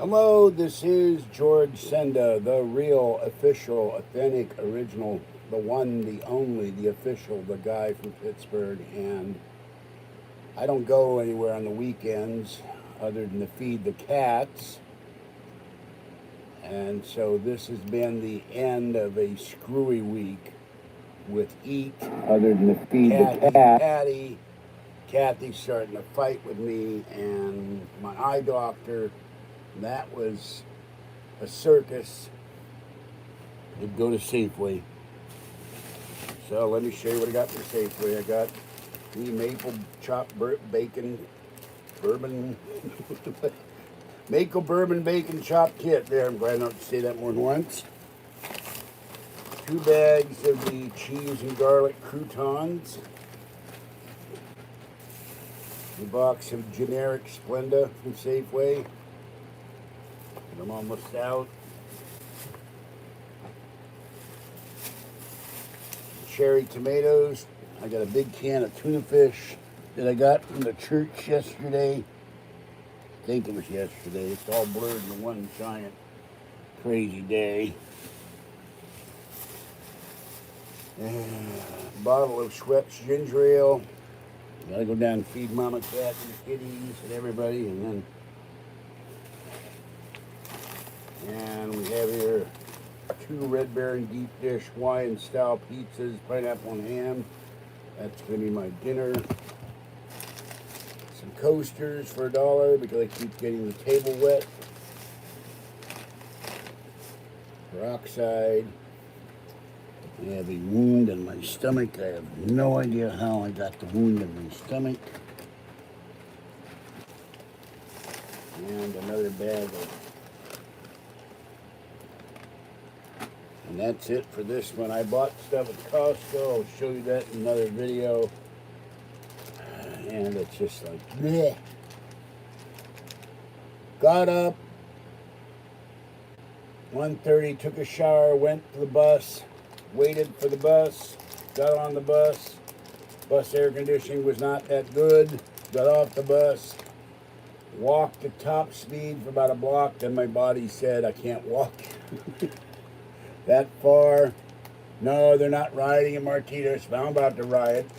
Hello, this is George Senda, the real, official, authentic, original, the one, the only, the official, the guy from Pittsburgh. And I don't go anywhere on the weekends other than to feed the cats. And so this has been the end of a screwy week with Eat, Other than to feed the Kathy, cat. Patty. Kathy's starting to fight with me, and my eye doctor. That was a circus. I'd go to Safeway. So let me show you what I got from Safeway. I got the maple chopped bacon, bourbon, maple bourbon bacon chopped kit. There, I'm glad not to say that more than once. 2 bags of the cheese and garlic croutons. A box of generic Splenda from Safeway. I'm almost out. Cherry tomatoes. I got a big can of tuna fish that I got from the church yesterday. I think it was yesterday. It's all blurred into one giant crazy day. And a bottle of Schweppes ginger ale. Gotta go down and feed Mama Cat and the kitties and everybody, and we have here 2 Red Baron deep dish Hawaiian style pizzas, pineapple and ham. That's gonna be my dinner. Some coasters for $1 because I keep getting the table wet. Peroxide. I have a wound in my stomach. I have no idea how I got the wound in my stomach. And another bag of. And that's it for this one. I bought stuff at Costco. I'll show you that in another video. And it's just like, bleh. Got up, 1:30, took a shower, went to the bus, waited for the bus, got on the bus. Bus air conditioning was not that good. Got off the bus, walked at top speed for about a block. Then my body said, I can't walk that far. No, they're not rioting in Martinez. I'm about to riot.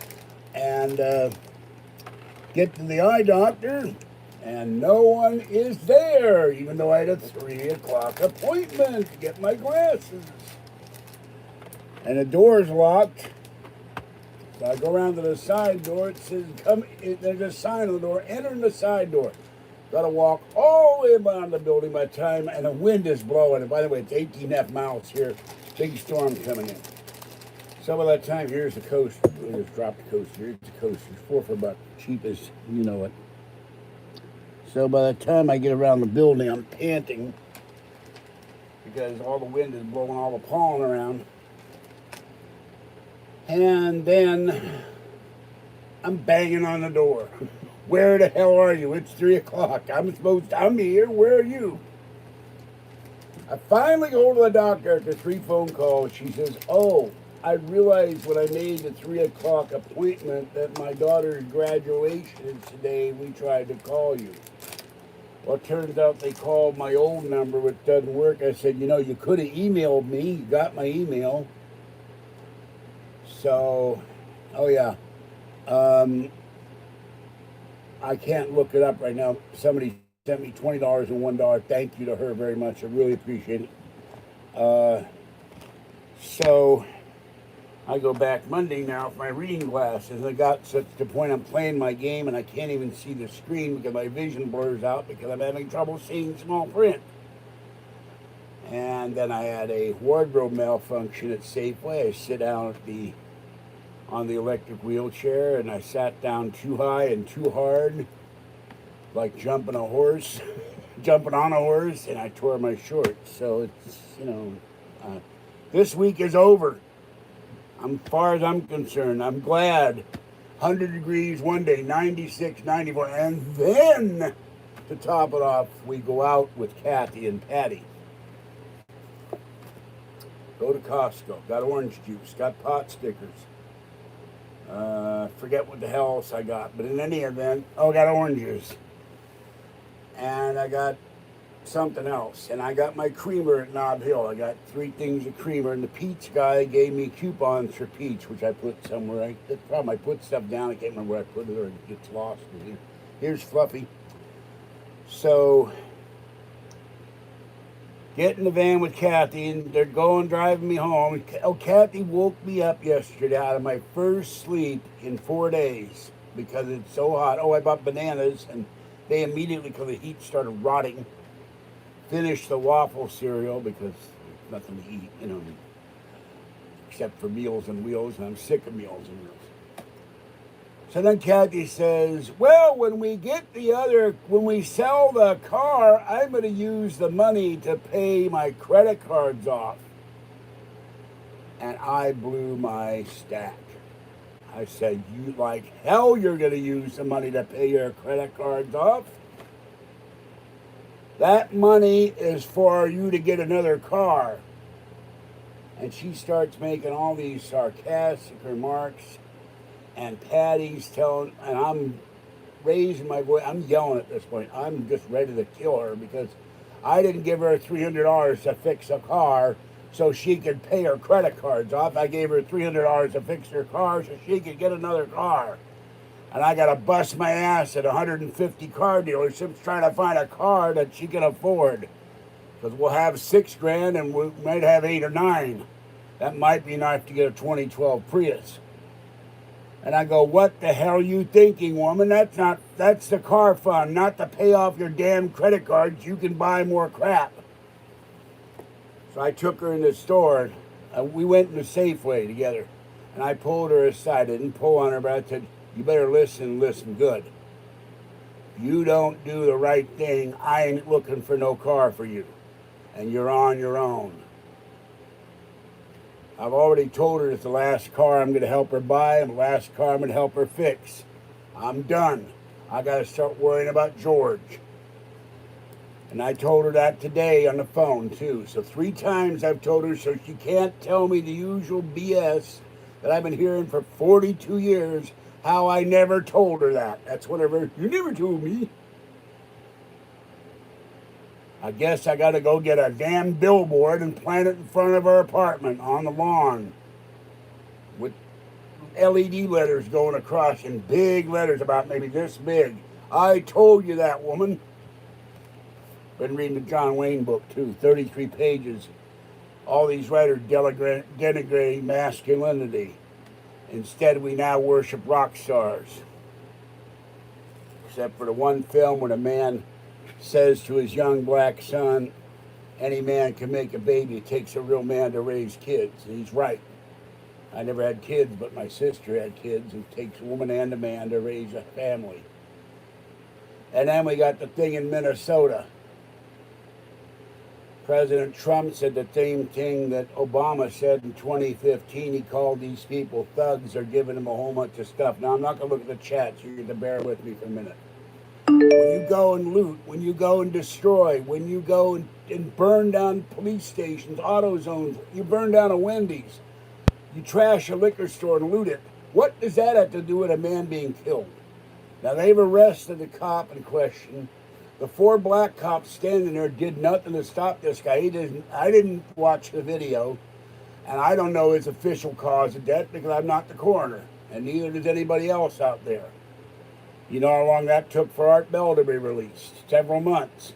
And get to the eye doctor, and no one is there, even though I had a 3 o'clock appointment to get my glasses. And the door's locked. So I go around to the side door. It says, "Come." There's a sign on the door. Enter in the side door. Got to walk all the way around the building by the time, and the wind is blowing. And by the way, it's 18.5 miles here. Big storm coming in. So by that time, here's the coast. We just dropped the coast. Here's the coast. It's $4 for $1. Cheap as you know it. So by the time I get around the building, I'm panting because all the wind is blowing all the pollen around. And then I'm banging on the door. Where the hell are you? It's 3 o'clock. I'm here. Where are you? I finally go to the doctor after 3 phone calls. She says, oh, I realized when I made the 3 o'clock appointment that my daughter's graduation is today. We tried to call you. Well, it turns out they called my old number, which doesn't work. I said, you could have emailed me. You got my email. So, oh yeah. I can't look it up right now. Somebody sent me $20 and $1. Thank you to her very much. I really appreciate it. So I go back Monday now for my reading glasses. I got such the point I'm playing my game and I can't even see the screen because my vision blurs out because I'm having trouble seeing small print. And then I had a wardrobe malfunction at Safeway. I sit down on the electric wheelchair and I sat down too high and too hard, like jumping on a horse, and I tore my shorts. So it's, this week is over. As far as I'm concerned, I'm glad. 100 degrees one day, 96, 94, and then to top it off, we go out with Kathy and Patty. Go to Costco, got orange juice, got pot stickers. Forget what the hell else I got, but in any event, I got oranges. And I got something else. And I got my creamer at Nob Hill. I got 3 things of creamer, and the Peach guy gave me coupons for Peach, which I put somewhere. That's the problem. I put stuff down. I can't remember where I put it, or it gets lost in here. Here's Fluffy. So, get in the van with Kathy, and they're driving me home. Oh, Kathy woke me up yesterday out of my first sleep in 4 days because it's so hot. Oh, I bought bananas, and they immediately, because the heat started rotting, finished the waffle cereal because there's nothing to eat, except for Meals on Wheels, and I'm sick of Meals on Wheels. So then Kathy says, well, when we sell the car, I'm going to use the money to pay my credit cards off. And I blew my stack. I said, you like hell you're going to use the money to pay your credit cards off. That money is for you to get another car. And she starts making all these sarcastic remarks. And Patty's and I'm raising my voice. I'm yelling at this point. I'm just ready to kill her because I didn't give her $300 to fix a car so she could pay her credit cards off. I gave her $300 to fix her car so she could get another car. And I got to bust my ass at 150 car dealerships trying to find a car that she can afford. Because we'll have $6,000 and we might have 8 or 9. That might be enough to get a 2012 Prius. And I go, what the hell are you thinking, woman? That's the car fund, not to pay off your damn credit cards. You can buy more crap. So I took her in the store. We went in the Safeway together. And I pulled her aside. I didn't pull on her, but I said, you better listen good. You don't do the right thing, I ain't looking for no car for you. And you're on your own. I've already told her it's the last car I'm going to help her buy and the last car I'm going to help her fix. I'm done. I got to start worrying about George. And I told her that today on the phone, too. So 3 times I've told her so she can't tell me the usual BS that I've been hearing for 42 years, how I never told her that. That's whatever. You never told me. I guess I got to go get a damn billboard and plant it in front of our apartment on the lawn with LED letters going across in big letters about maybe this big. I told you that, woman. Been reading the John Wayne book, too. 33 pages. All these writers denigrate masculinity. Instead, we now worship rock stars. Except for the one film where the man says to his young black son, any man can make a baby. It takes a real man to raise kids. And he's right. I never had kids, but my sister had kids. It takes a woman and a man to raise a family. And then we got the thing in Minnesota. President Trump said the same thing that Obama said in 2015. He called these people thugs. They're giving them a whole bunch of stuff. Now, I'm not going to look at the chat, so you have to bear with me for a minute. When you go and loot, when you go and destroy, when you go and burn down police stations, auto zones, you burn down a Wendy's, you trash a liquor store and loot it, what does that have to do with a man being killed? Now, they've arrested the cop in question. The 4 black cops standing there did nothing to stop this guy. I didn't watch the video, and I don't know his official cause of death because I'm not the coroner, and neither does anybody else out there. You know how long that took for Art Bell to be released? Several months.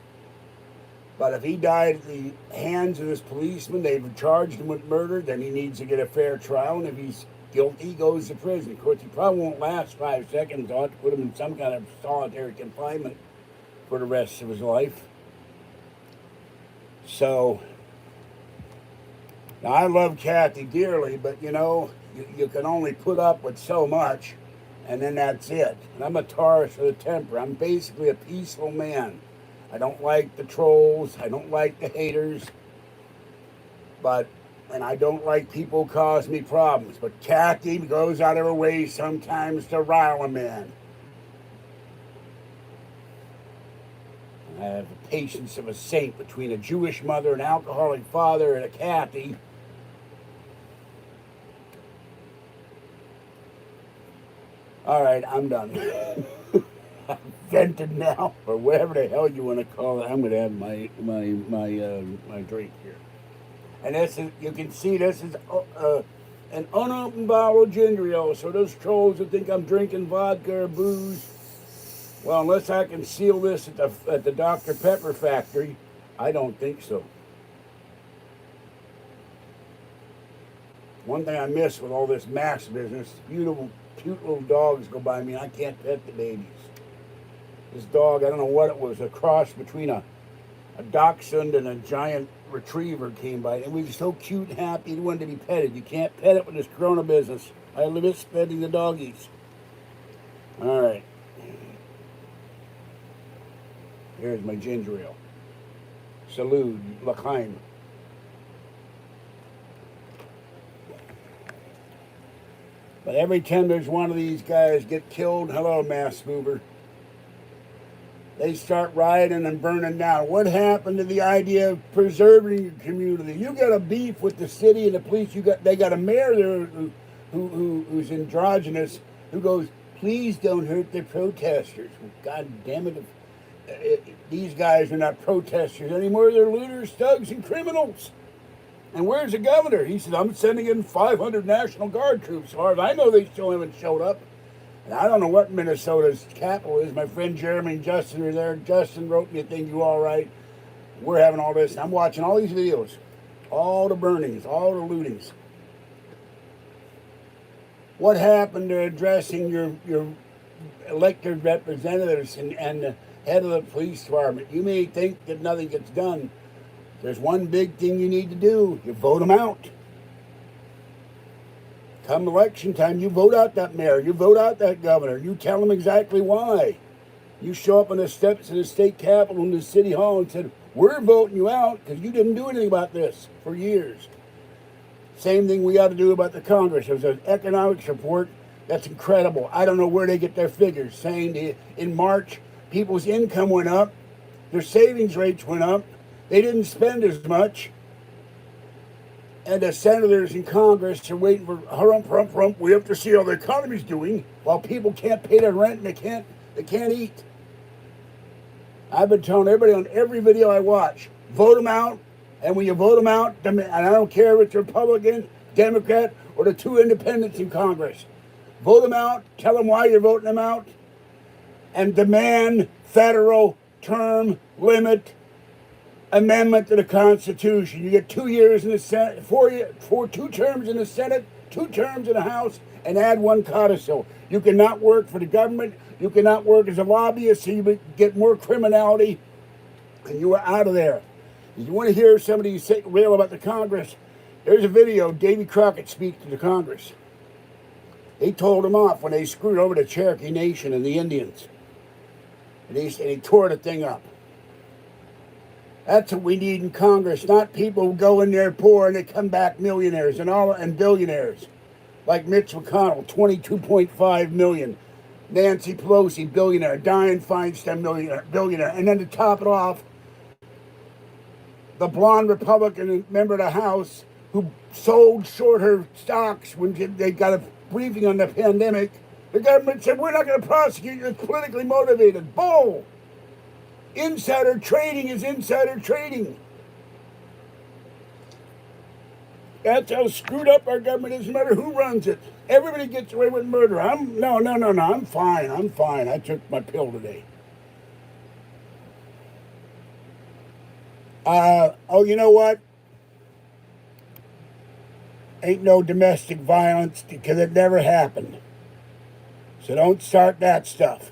But if he died at the hands of this policeman, they've charged him with murder, then he needs to get a fair trial, and if he's guilty, he goes to prison. Of course, he probably won't last 5 seconds. I'll have to put him in some kind of solitary confinement for the rest of his life. So, now I love Kathy dearly, but you can only put up with so much. And then that's it. And I'm a Taurus with a temper. I'm basically a peaceful man. I don't like the trolls. I don't like the haters. And I don't like people who cause me problems. But Kathy goes out of her way sometimes to rile a man. I have the patience of a saint between a Jewish mother, an alcoholic father, and a Kathy. All right, I'm done. vented now, or whatever the hell you want to call it. I'm gonna have my drink here, and this is, you can see this is an unopened bottle of ginger ale. So those trolls that think I'm drinking vodka or booze, well, unless I can seal this at the Dr. Pepper factory, I don't think so. One thing I miss with all this mask business, beautiful, cute little dogs go by me, and I can't pet the babies. This dog, I don't know what it was, a cross between a dachshund and a giant retriever came by. It was so cute and happy, it wanted to be petted. You can't pet it with this corona business. I miss petting the doggies. All right. Here's my ginger ale. Salud, L'chaim. But every time there's one of these guys get killed, hello, mass mover, they start rioting and burning down. What happened to the idea of preserving your community? You got a beef with the city and the police. They got a mayor there who's androgynous, who goes, please don't hurt the protesters. Well, God damn it. These guys are not protesters anymore. They're looters, thugs, and criminals. And where's the governor? He said, I'm sending in 500 National Guard troops. As far as I know, they still haven't showed up. And I don't know what Minnesota's capital is. My friend Jeremy and Justin are there. Justin wrote me a thing, you all right? We're having all this. I'm watching all these videos. All the burnings, all the lootings. What happened to addressing your elected representatives and the head of the police department? You may think that nothing gets done. There's one big thing you need to do. You vote them out. Come election time, you vote out that mayor. You vote out that governor. You tell them exactly why. You show up on the steps of the state capitol and the city hall and said, we're voting you out because you didn't do anything about this for years. Same thing we ought to do about the Congress. There's an economics report that's incredible. I don't know where they get their figures, saying in March, people's income went up, their savings rates went up, they didn't spend as much, and the senators in Congress are waiting for hump. We have to see how the economy's doing, while people can't pay their rent and they can't eat. I've been telling everybody on every video I watch, vote them out, and when you vote them out, and I don't care if it's Republican, Democrat, or the two independents in Congress, vote them out, tell them why you're voting them out, and demand federal term limit amendment to the Constitution. You get 2 years in the Senate, 2 terms in the Senate, 2 terms in the House, and add 1 codicil. You cannot work for the government. You cannot work as a lobbyist, so you get more criminality, and you are out of there. If you want to hear somebody say rail about the Congress, there's a video. Davy Crockett speaks to the Congress. They told him off when they screwed over the Cherokee Nation and the Indians, and he tore the thing up. That's what we need in Congress, not people who go in there poor and they come back millionaires and billionaires. Like Mitch McConnell, $22.5 million. Nancy Pelosi, billionaire. Dianne Feinstein, billionaire. And then to top it off, the blonde Republican member of the House who sold short her stocks when they got a briefing on the pandemic. The government said, we're not going to prosecute you. It's politically motivated. Bull! Insider trading is insider trading. That's how screwed up our government is, no matter who runs it. Everybody gets away with murder. No, I'm fine. I took my pill today. You know what? Ain't no domestic violence because it never happened. So don't start that stuff.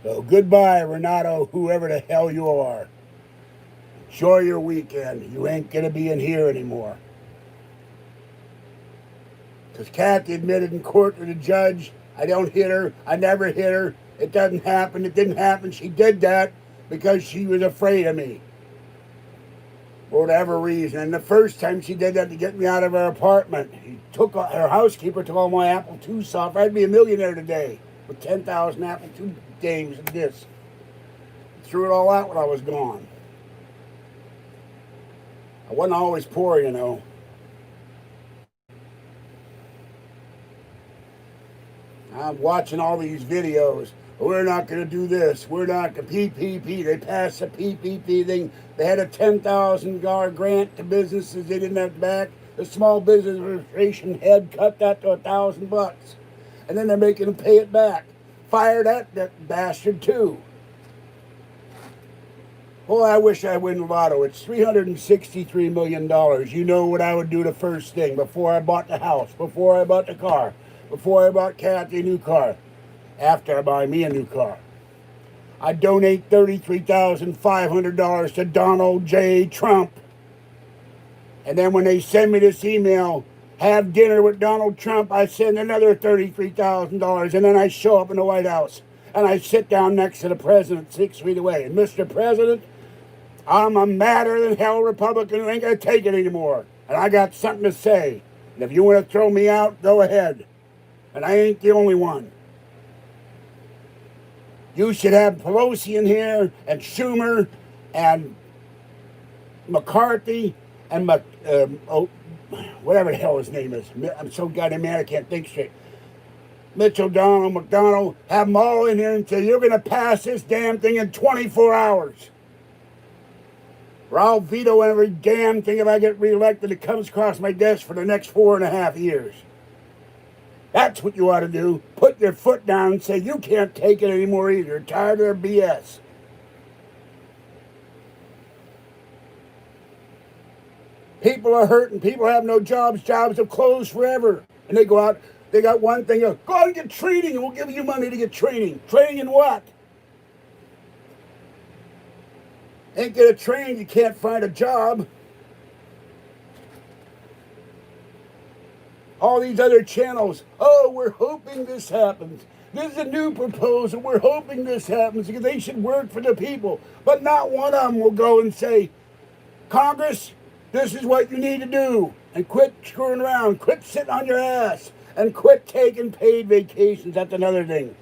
So goodbye, Renato, whoever the hell you are. Enjoy your weekend. You ain't going to be in here anymore. Because Kathy admitted in court to the judge, I don't hit her. I never hit her. It doesn't happen. It didn't happen. She did that because she was afraid of me. For whatever reason. And the first time she did that to get me out of her apartment. Her housekeeper took all my Apple II software. I'd be a millionaire today with 10,000 Apple II games and discs. Threw it all out when I was gone. I wasn't always poor, you know. I'm watching all these videos. We're not going to do this. We're not going to PPP. They passed the PPP thing. They had a $10,000 grant to businesses they didn't have to back. The Small Business Administration head cut that to $1,000, and then they're making them pay it back. Fire that bastard too. Boy, I wish I win the lotto. It's $363 million. You know what I would do the first thing before I bought the house, before I bought the car, before I bought Kathy a new car, after I buy me a new car. I donate $33,500 to Donald J. Trump. And then when they send me this email, have dinner with Donald Trump, I send another $33,000. And then I show up in the White House. And I sit down next to the president 6 feet away. And Mr. President, I'm a madder than hell Republican who ain't going to take it anymore. And I got something to say. And if you want to throw me out, go ahead. And I ain't the only one. You should have Pelosi in here, and Schumer, and McCarthy, and whatever the hell his name is. I'm so goddamn mad I can't think straight. Mitch O'Donnell, McDonald, have them all in here and say, you're going to pass this damn thing in 24 hours. Or I'll veto every damn thing if I get reelected that comes across my desk for the next 4.5 years. That's what you ought to do. Put your foot down and say, you can't take it anymore either. You're tired of their BS. People are hurting. People have no jobs. Jobs have closed forever. And they go out, they got one thing, go out and get training, and we'll give you money to get training. Training in what? Ain't get a train, you can't find a job. All these other channels, oh, we're hoping this happens. This is a new proposal. We're hoping this happens because they should work for the people. But not one of them will go and say, Congress, this is what you need to do. And quit screwing around. Quit sitting on your ass. And quit taking paid vacations. That's another thing.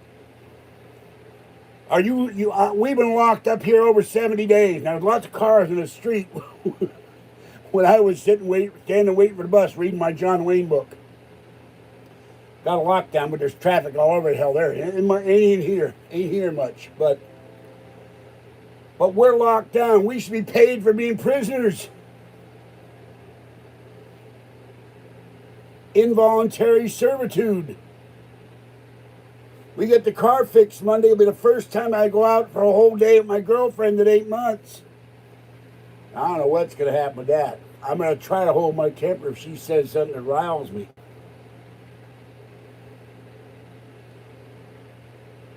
We've been locked up here over 70 days. Now, there's lots of cars in the street when I was standing waiting for the bus reading my John Wayne book. Got a lockdown, but there's traffic all over hell there. Ain't here much. But we're locked down. We should be paid for being prisoners. Involuntary servitude. We get the car fixed Monday. It'll be the first time I go out for a whole day with my girlfriend in 8 months. I don't know what's going to happen with that. I'm going to try to hold my temper if she says something that riles me.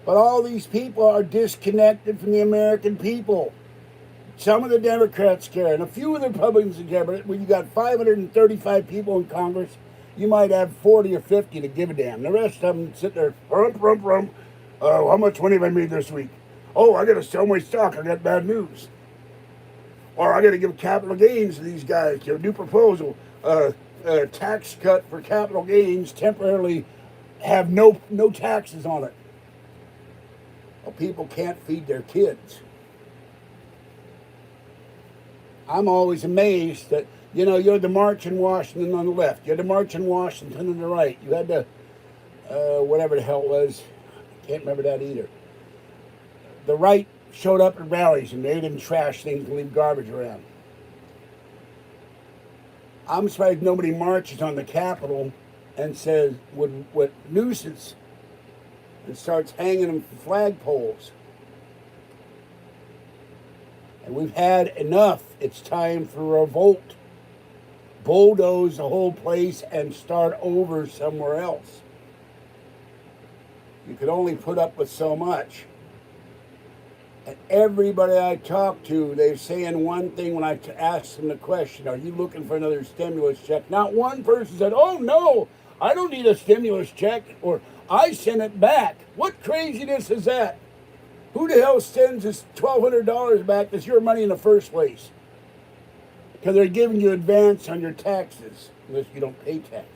But all these people are disconnected from the American people. Some of the Democrats care, and a few of the Republicans care, but when you got 535 people in Congress, you might have 40 or 50 to give a damn. The rest of them sit there, how much money have I made this week? Oh, I got to sell my stock. I got bad news. Or I got to give capital gains to these guys. Your new proposal, tax cut for capital gains, temporarily have no taxes on it. Well, people can't feed their kids. I'm always amazed that, you're the march in Washington on the left. You're the march in Washington on the right. You had the, whatever the hell it was. I can't remember that either. The right showed up at rallies and they didn't trash things and leave garbage around. I'm surprised nobody marches on the Capitol and says, what nuisance, and starts hanging them from flagpoles. And we've had enough. It's time for a revolt. Bulldoze the whole place and start over somewhere else. You could only put up with so much. And everybody I talk to, they're saying one thing when I ask them the question, are you looking for another stimulus check? Not one person said, oh no, I don't need a stimulus check, or I sent it back. What craziness is that? Who the hell sends this $1,200 back that's your money in the first place? Because they're giving you advance on your taxes, unless you don't pay taxes.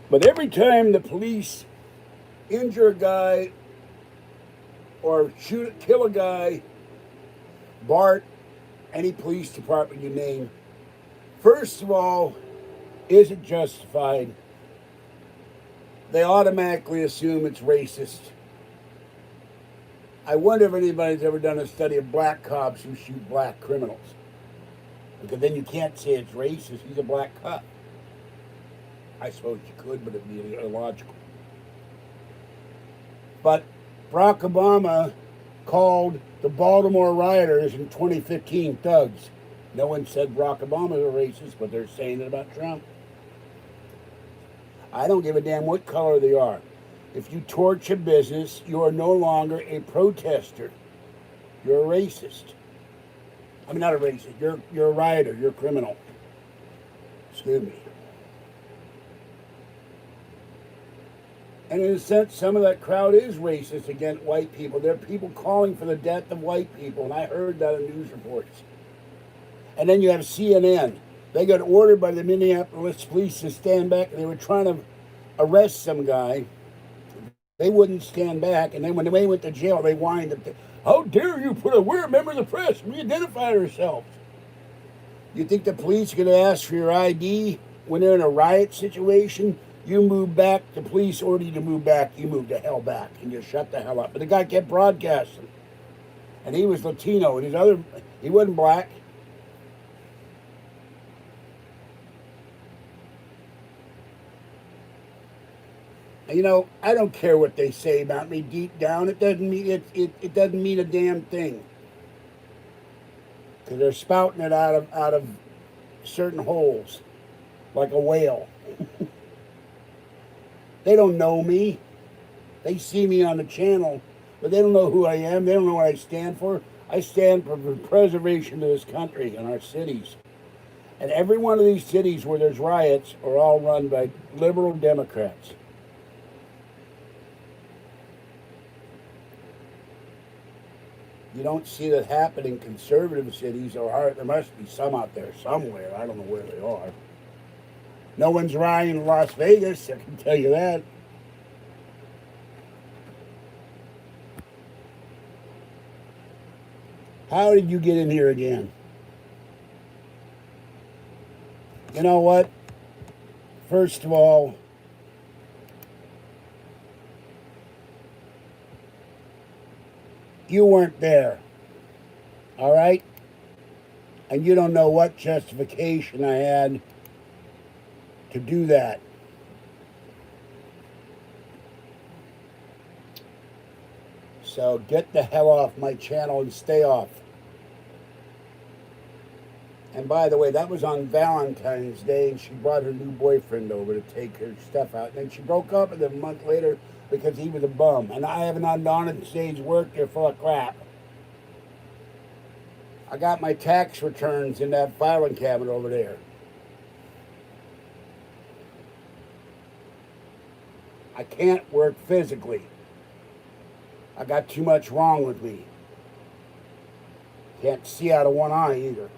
But every time the police injure a guy or kill a guy, BART, any police department you name, First of all, is it justified? They automatically assume it's racist. I wonder if anybody's ever done a study of black cops who shoot black criminals. Because then you can't say it's racist. He's a black cop. I suppose you could, but it'd be illogical. But Barack Obama called the Baltimore rioters in 2015 thugs. No one said Barack Obama is a racist, but they're saying it about Trump. I don't give a damn what color they are. If you torch a business, you are no longer a protester. You're a racist. I mean, not a racist. You're a rioter. You're a criminal. Excuse me. And in a sense, some of that crowd is racist against white people. There are people calling for the death of white people, and I heard that in news reports. And then you have CNN. They got ordered by the Minneapolis police to stand back. They were trying to arrest some guy. They wouldn't stand back, and then when they went to jail, they whined up. How dare you we're a member of the press. We identify ourselves. You think the police are going to ask for your ID when they're in a riot situation? You move back. The police order you to move back. You move the hell back, and you shut the hell up. But the guy kept broadcasting, and he was Latino, and he wasn't black. You know, I don't care what they say about me deep down. It doesn't mean it doesn't mean a damn thing. Because they're spouting it out of certain holes, like a whale. They don't know me. They see me on the channel, but they don't know who I am. They don't know what I stand for. I stand for the preservation of this country and our cities. And every one of these cities where there's riots are all run by liberal Democrats. You don't see that happen in conservative cities, or there must be some out there somewhere. I don't know where they are. No one's rioting in Las Vegas, I can tell you that. How did you get in here again? You know what? First of all, you weren't there, all right? And you don't know what justification I had to do that. So get the hell off my channel and stay off. And by the way, that was on Valentine's Day, and she brought her new boyfriend over to take her stuff out. And then she broke up with him a month later because he was a bum. And I haven't undone it stage work. They're full of crap. I got my tax returns in that filing cabinet over there. I can't work physically. I got too much wrong with me. Can't see out of one eye either.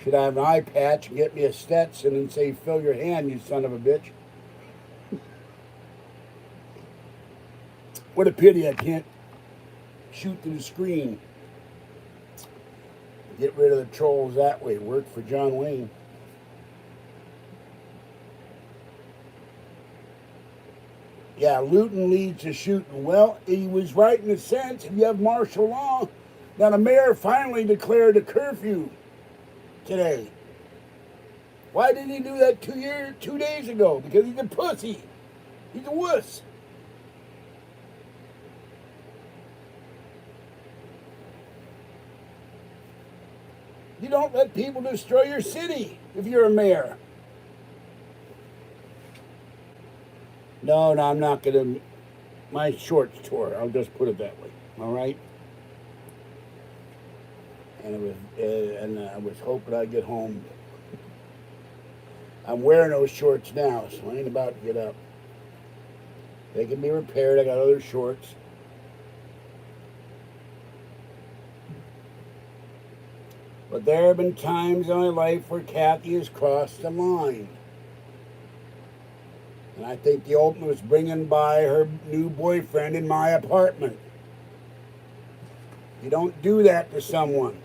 Should I have an eye patch and get me a Stetson and say, fill your hand, you son of a bitch. What a pity I can't shoot through the screen. Get rid of the trolls that way. Work for John Wayne. Yeah, looting leads to shooting. Well, he was right in the sense, if you have martial law, now the mayor finally declared a curfew today. Why didn't he do that 2 days ago? Because he's a pussy. He's a wuss. You don't let people destroy your city if you're a mayor. No, I'm not going to. My shorts tore. I'll just put it that way. All right? And I was hoping I'd get home. I'm wearing those shorts now, so I ain't about to get up. They can be repaired. I got other shorts. But there have been times in my life where Kathy has crossed the line. And I think the ultimate was bringing by her new boyfriend in my apartment. You don't do that to someone.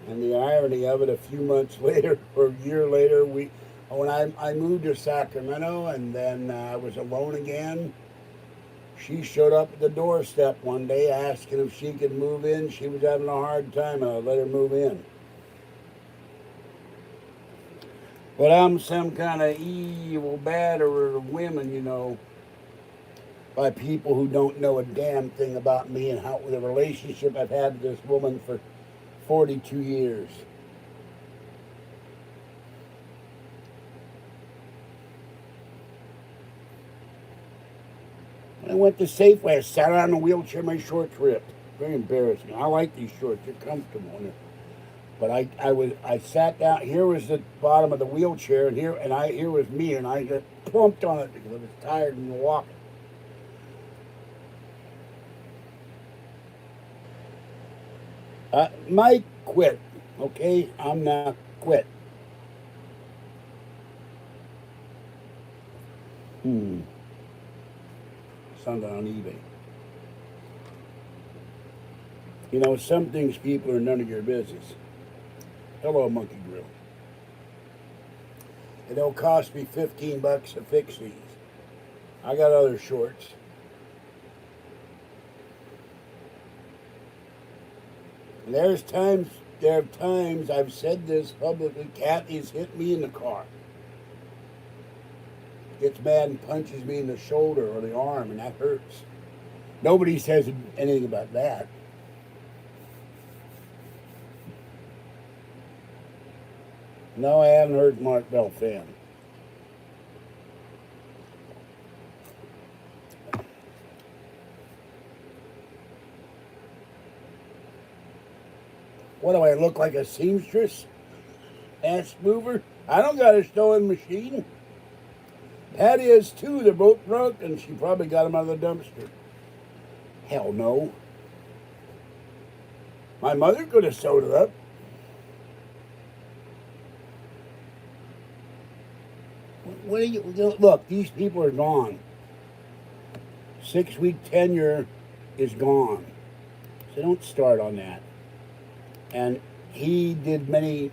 And the irony of it, a few months later or a year later, when I moved to Sacramento and then I was alone again, she showed up at the doorstep one day asking if she could move in. She was having a hard time and I let her move in. But I'm some kind of evil batterer of women, by people who don't know a damn thing about me and how the relationship I've had with this woman for 42 years. When I went to Safeway, I sat on a wheelchair, my shorts ripped. Very embarrassing. I like these shorts, they're comfortable. But I sat down. Here was the bottom of the wheelchair, and here was me, and I just plumped on it because I was tired and walking. Mike quit. Okay, I'm not quit. Something on eBay. Some things, people, are none of your business. Hello, Monkey Grill. It'll cost me $15 to fix these. I got other shorts. And there are times I've said this publicly, Kathy's hit me in the car. Gets mad and punches me in the shoulder or the arm, and that hurts. Nobody says anything about that. No, I haven't heard Mark Bell fan. What do I look like, a seamstress? Ass mover? I don't got a sewing machine. Patty has two. They're both drunk, and she probably got them out of the dumpster. Hell no. My mother could have sewed it up. What do you look? These people are gone. 6-week tenure is gone. So don't start on that. And he did a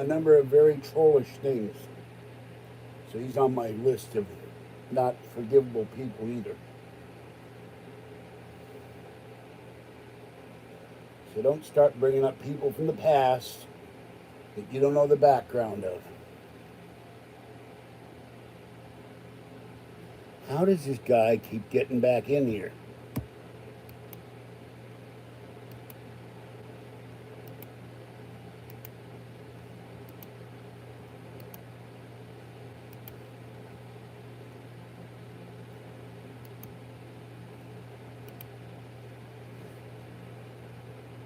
number of very trollish things. So he's on my list of not forgivable people either. So don't start bringing up people from the past that you don't know the background of. How does this guy keep getting back in here?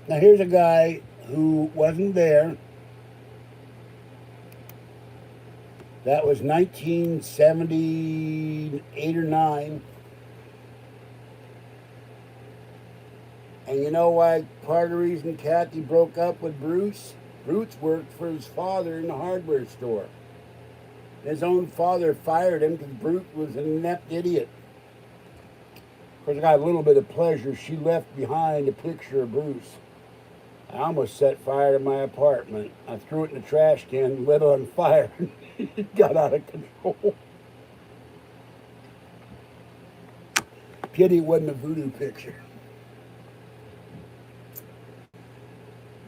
Now here's a guy who wasn't there. That was 1978 or 9. And you know why part of the reason Kathy broke up with Bruce? Bruce worked for his father in the hardware store. His own father fired him because Bruce was an inept idiot. Of course, I got a little bit of pleasure. She left behind a picture of Bruce. I almost set fire to my apartment. I threw it in the trash can, lit it on fire, and it got out of control. Pity it wasn't a voodoo picture.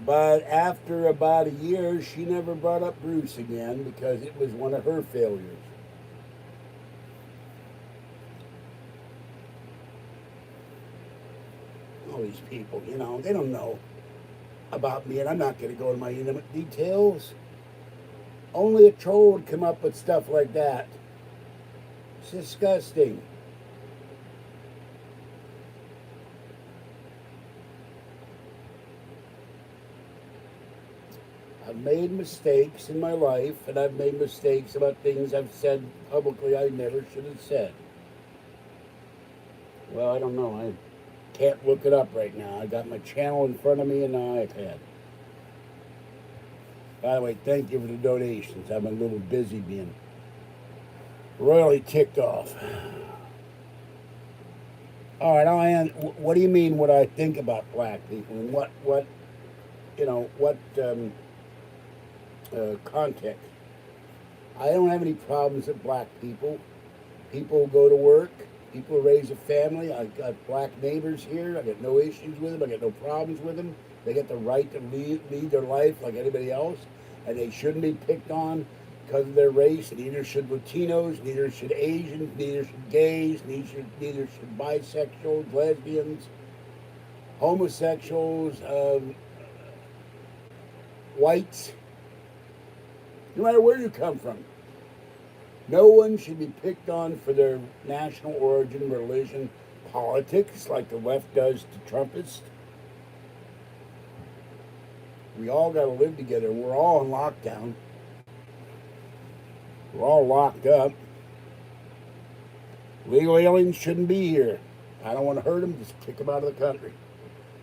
But after about a year, she never brought up Bruce again because it was one of her failures. All these people, they don't know about me, and I'm not going to go into my intimate details. Only a troll would come up with stuff like that. It's disgusting. I've made mistakes in my life, and I've made mistakes about things I've said publicly I never should have said. Well, I don't know. I can't look it up right now. I got my channel in front of me and an iPad. By the way, thank you for the donations. I'm a little busy being royally ticked off. All right, I'll end. What do you mean what I think about black people? And what what context. I don't have any problems with black people. People go to work. People raise a family. I've got black neighbors here. I got no issues with them. I got no problems with them. They get the right to lead their life like anybody else, and they shouldn't be picked on because of their race. Neither should Latinos. Neither should Asians. Neither should gays. Neither should bisexuals, lesbians, homosexuals, whites. No matter where you come from. No one should be picked on for their national origin, religion, politics, like the left does to Trumpists. We all got to live together. We're all in lockdown. We're all locked up. Legal aliens shouldn't be here. I don't want to hurt them. Just kick them out of the country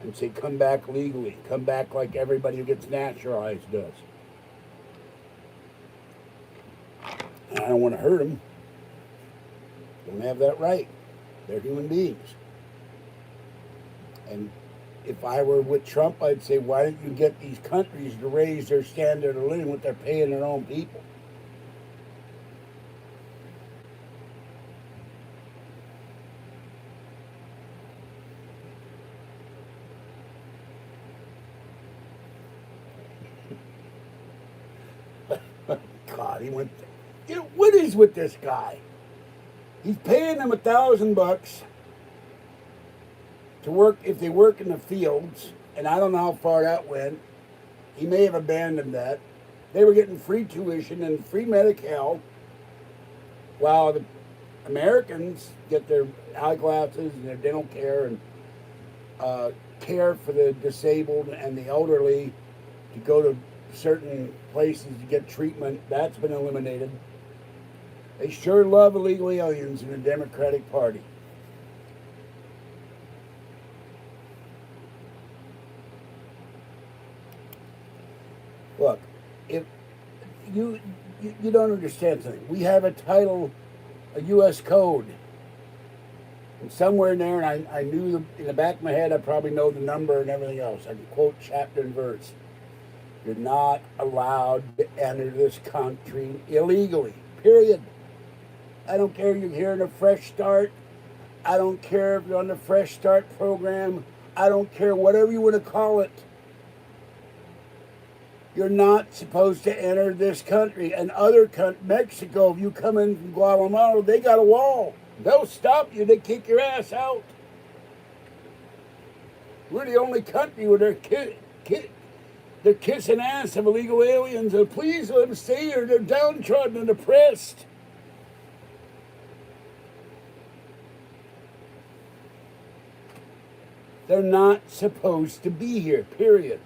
and say, come back legally. Come back like everybody who gets naturalized does. I don't want to hurt them. Don't have that right. They're human beings. And if I were with Trump, I'd say, why don't you get these countries to raise their standard of living what they're paying their own people? God, he went. What is with this guy? He's paying them $1,000 to work if they work in the fields, and I don't know how far that went. He may have abandoned that. They were getting free tuition and free Medi-Cal, while the Americans get their eyeglasses and their dental care and care for the disabled and the elderly to go to certain places to get treatment. That's been eliminated. They sure love illegal aliens in the Democratic Party. Look, if you don't understand something, we have a title, a U.S. code, and somewhere in there, and I knew in the back of my head, I probably know the number and everything else. I can quote chapter and verse. You're not allowed to enter this country illegally. Period. I don't care if you're here in a Fresh Start. I don't care if you're on the Fresh Start program. I don't care whatever you want to call it. You're not supposed to enter this country. And other countries, Mexico, if you come in from Guatemala, they got a wall. They'll stop you. They kick your ass out. We're the only country where they're kissing ass of illegal aliens. And please let them stay here. They're downtrodden and oppressed. They're not supposed to be here, period.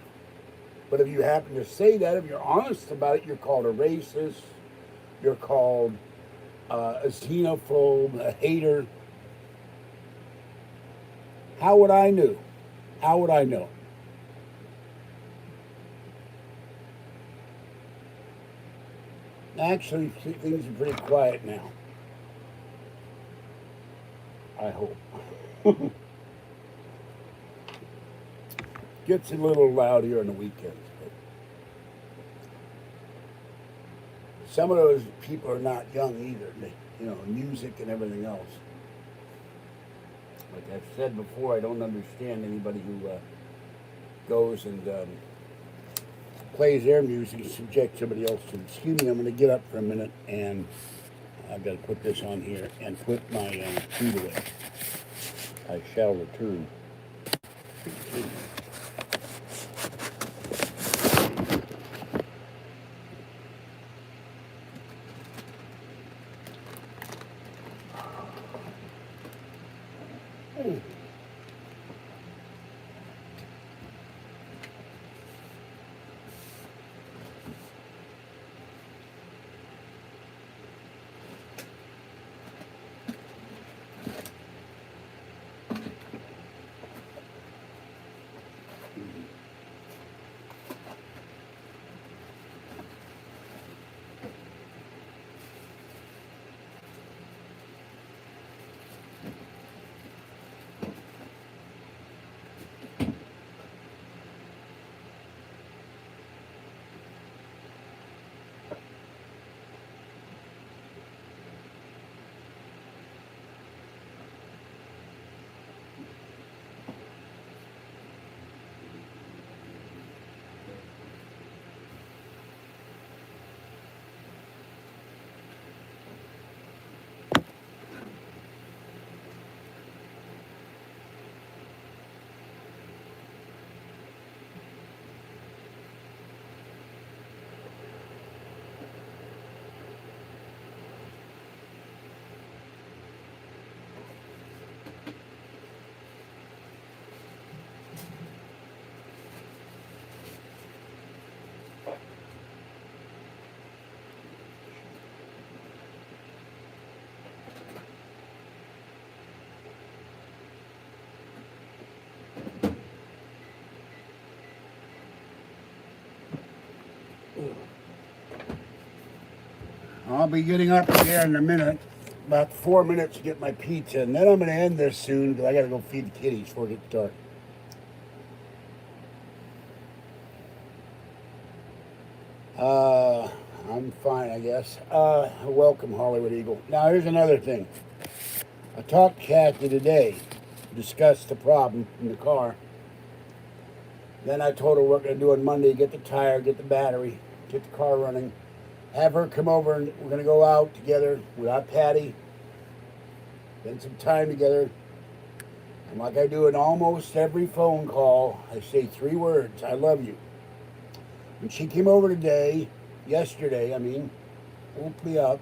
But if you happen to say that, if you're honest about it, you're called a racist, you're called a xenophobe, a hater. How would I know? How would I know? Actually, things are pretty quiet now. I hope. Gets a little loud here on the weekends. But some of those people are not young either. Music and everything else. Like I've said before, I don't understand anybody who goes and plays their music and subjects somebody else to. Excuse me, I'm going to get up for a minute, and I've got to put this on here and put my feet away. I shall return. I'll be getting up here in a minute. About 4 minutes to get my pizza, and then I'm going to end this soon because I got to go feed the kitties before it gets dark. I'm fine, I guess. Welcome, Hollywood Eagle. Now, here's another thing. I talked to Kathy today, discussed the problem in the car. Then I told her what we're going to do on Monday, get the tire, get the battery, get the car running. Have her come over, and we're going to go out together without Patty. Spend some time together. And like I do in almost every phone call, I say 3 words: I love you. When she came over yesterday, woke me up.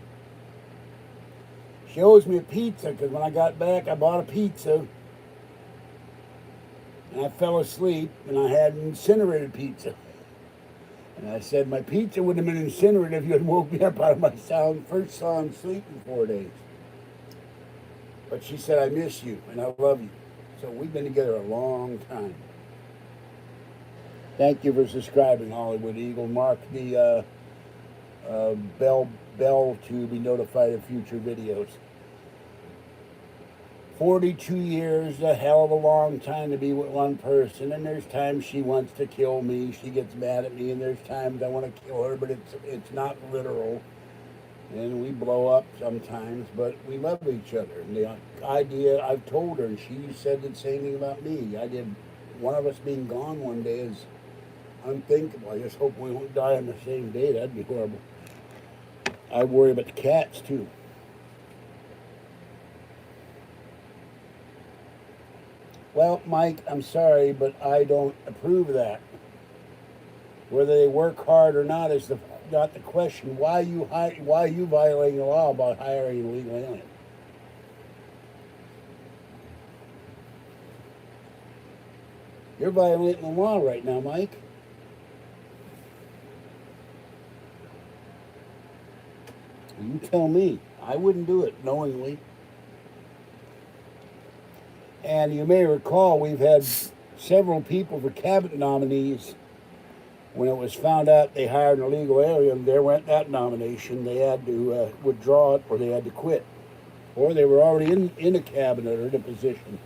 She owes me a pizza because when I got back, I bought a pizza. And I fell asleep, and I had incinerated pizza. And I said, my pizza wouldn't have been incinerated if you had woke me up out of my first sound sleep in 4 days. But she said, I miss you, and I love you. So we've been together a long time. Thank you for subscribing, Hollywood Eagle. Mark the bell to be notified of future videos. 42 years, a hell of a long time to be with one person, and there's times she wants to kill me, she gets mad at me, and there's times I want to kill her, but it's not literal, and we blow up sometimes, but we love each other. And the idea, I've told her, and she said the same thing about me. One of us being gone one day is unthinkable. I just hope we won't die on the same day. That'd be horrible. I worry about the cats too. Well, Mike, I'm sorry, but I don't approve of that. Whether they work hard or not is not the question. Why are you violating the law by hiring an illegal alien? You're violating the law right now, Mike. You tell me. I wouldn't do it knowingly. And you may recall we've had several people for cabinet nominees. When it was found out they hired an illegal alien, there went that nomination. They had to withdraw it, or they had to quit. Or they were already in a cabinet or in a position.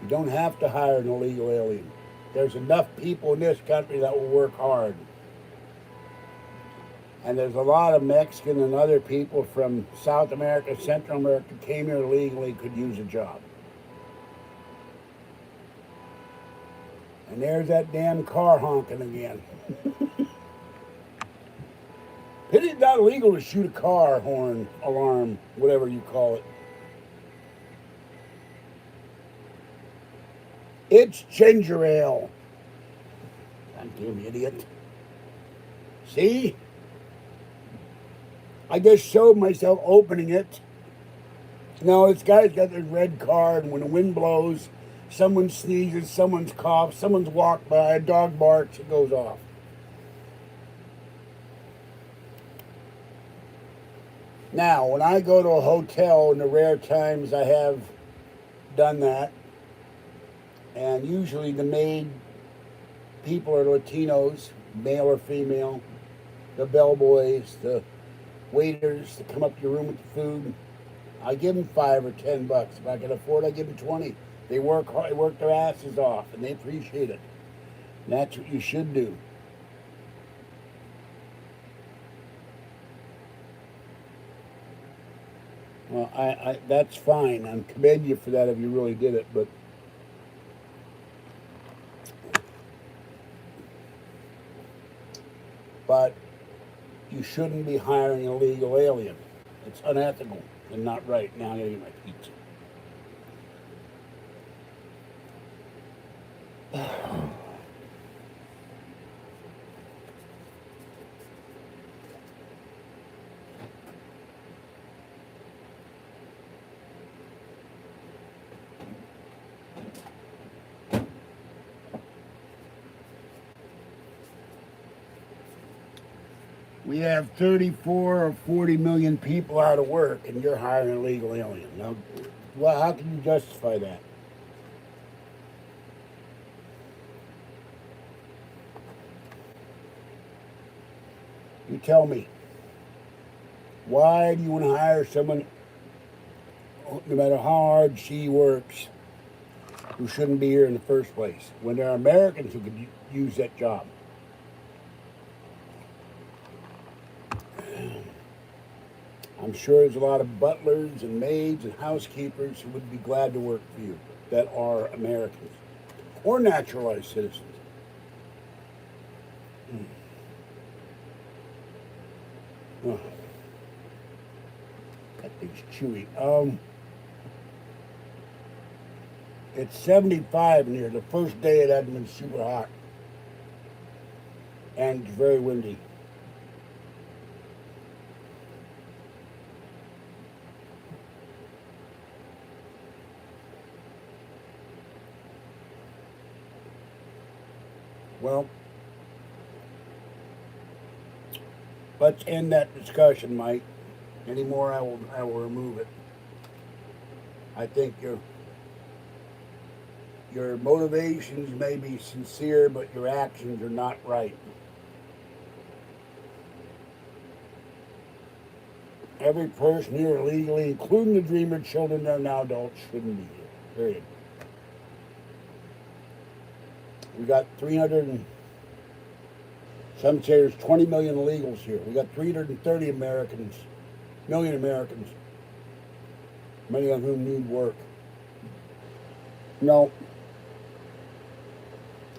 You don't have to hire an illegal alien. There's enough people in this country that will work hard. And there's a lot of Mexican and other people from South America, Central America, came here illegally, could use a job. And there's that damn car honking again. It's not illegal to shoot a car horn, alarm, whatever you call it. It's ginger ale. Thank you, idiot. See? I just showed myself opening it. No, this guy's got this red card, and when the wind blows, someone sneezes, someone's coughs, someone's walked by, a dog barks, it goes off. Now, when I go to a hotel, in the rare times I have done that, and usually the maid people are Latinos, male or female, the bellboys, the waiters that come up to your room with the food, I give them $5 or $10. If I can afford it, I give them 20. They work hard, they work their asses off, and they appreciate it. And that's what you should do. Well, that's fine. I'm commend you for that if you really did it, but you shouldn't be hiring an illegal alien. It's unethical and not right. Now I'm going to get my pizza. We have 34 or 40 million people out of work, and you're hiring an illegal alien. Now, well, how can you justify that? You tell me, why do you want to hire someone, no matter how hard she works, who shouldn't be here in the first place, when there are Americans who could use that job? I'm sure there's a lot of butlers and maids and housekeepers who would be glad to work for you that are Americans or naturalized citizens. Oh, that thing's chewy. It's 75 in here. The first day it hadn't been super hot. And it's very windy. Well, let's end that discussion, Mike. Any more, I will remove it. I think your motivations may be sincere, but your actions are not right. Every person here illegally, including the Dreamer children that are now adults, shouldn't be here. Period. We got 300 and some say there's 20 million illegals here. We got 330 million Americans, many of whom need work. No,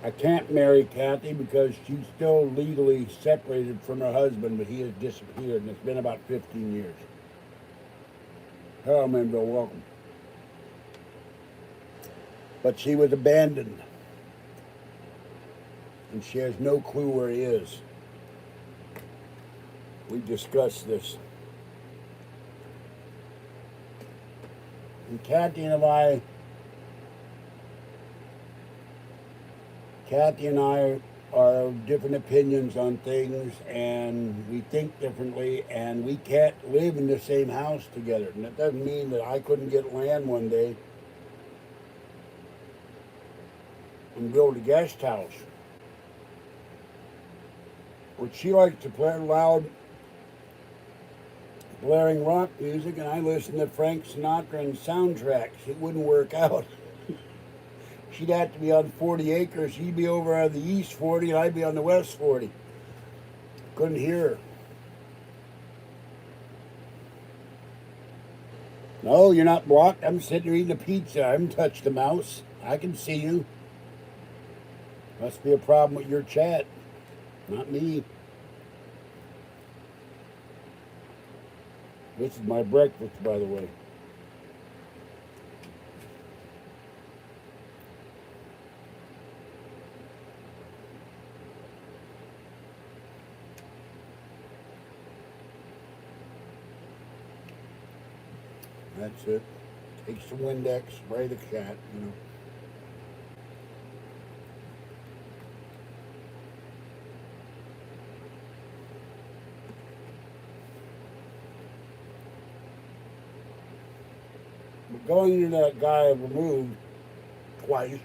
I can't marry Kathy because she's still legally separated from her husband, but he has disappeared, and it's been about 15 years. Hello, Manville, welcome. But she was abandoned, and she has no clue where he is. We discussed this. And Kathy and I are of different opinions on things, and we think differently, and we can't live in the same house together. And that doesn't mean that I couldn't get land one day and build a guest house. But she likes to play loud, blaring rock music, and I listen to Frank Sinatra and soundtracks. It wouldn't work out. She'd have to be on 40 acres. She'd be over on the east 40, and I'd be on the west 40. Couldn't hear her. No, you're not blocked. I'm sitting here eating a pizza. I haven't touched the mouse. I can see you. Must be a problem with your chat. Not me. This is my breakfast, by the way. That's it. Take some Windex, spray the cat, you know. But going to that guy removed twice.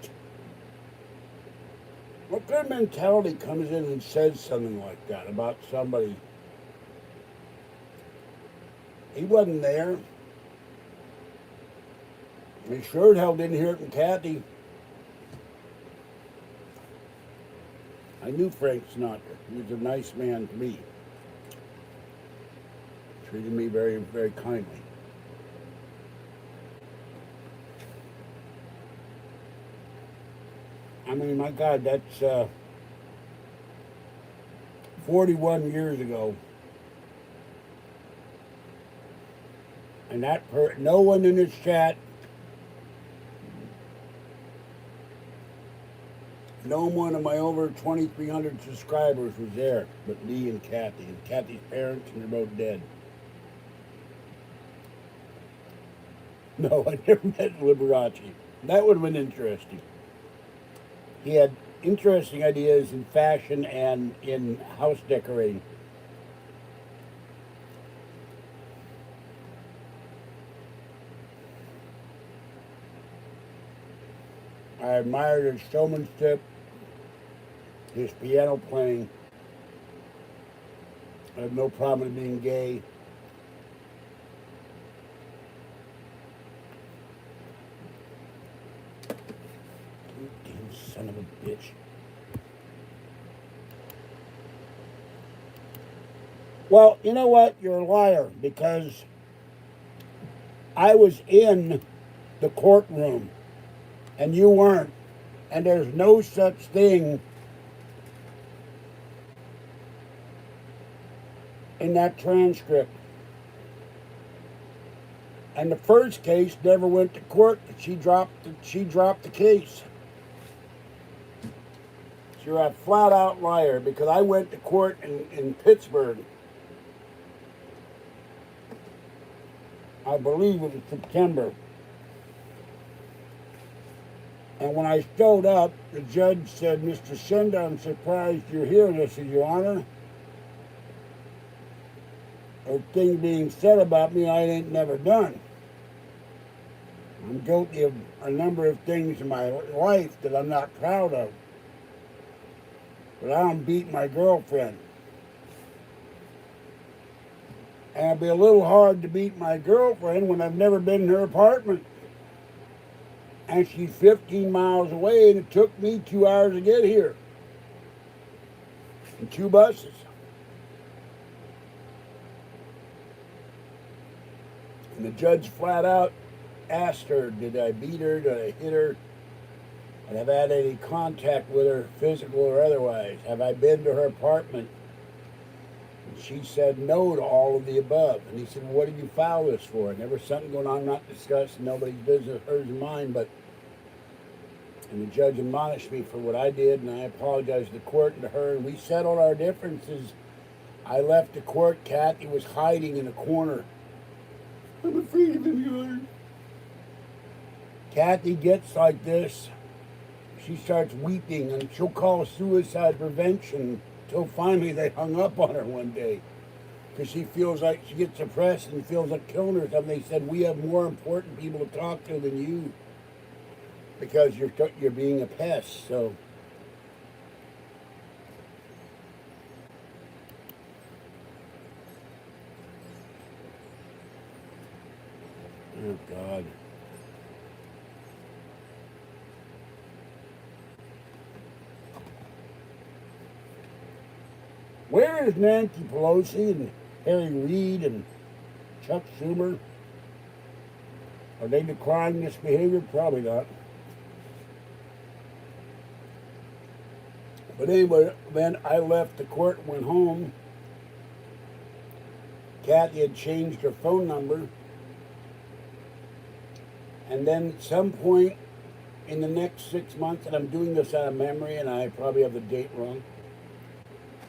What kind of mentality comes in and says something like that about somebody? He wasn't there. He sure as hell didn't hear it from Kathy. I knew Frank Sinatra. He was a nice man to me. Treated me very, very kindly. I mean, my God, that's 41 years ago. And no one in this chat, no one of my over 2,300 subscribers was there but Lee and Kathy. And Kathy's parents, and they're both dead. No, I never met Liberace. That would have been interesting. He had interesting ideas in fashion and in house decorating. I admired his showmanship, his piano playing, I have no problem with being gay. You damn son of a bitch. Well, you know what? You're a liar, because I was in the courtroom and you weren't. And there's no such thing in that transcript. And the first case never went to court. She dropped the case. So you're a flat out liar, because I went to court in Pittsburgh. I believe it was September. And when I showed up, the judge said, "Mr. Senda, I'm surprised you're here." And I said, "Your Honor, a thing being said about me I ain't never done. I'm guilty of a number of things in my life that I'm not proud of. But I don't beat my girlfriend. And it'd be a little hard to beat my girlfriend when I've never been in her apartment. And she's 15 miles away, and it took me 2 hours to get here. And 2 buses. And the judge flat out asked her, did I beat her, did I hit her? And have I had any contact with her, physical or otherwise? Have I been to her apartment? And she said no to all of the above. And he said, well, what did you file this for? And there was something going on, not discussed, nobody's business, hers and mine, but... And the judge admonished me for what I did, and I apologized to the court and to her, and we settled our differences. I left the court. Kathy was hiding in a corner. I'm afraid of him, Your Honor. Kathy gets like this. She starts weeping, and she'll call suicide prevention until finally they hung up on her one day. Because she feels like she gets depressed and feels like killing herself. They said, we have more important people to talk to than you. Because you're being a pest, so... Oh, God. Where is Nancy Pelosi and Harry Reid and Chuck Schumer? Are they decrying this behavior? Probably not. But anyway, then I left the court and went home. Kathy had changed her phone number. And then at some point in the next 6 months, and I'm doing this out of memory, and I probably have the date wrong,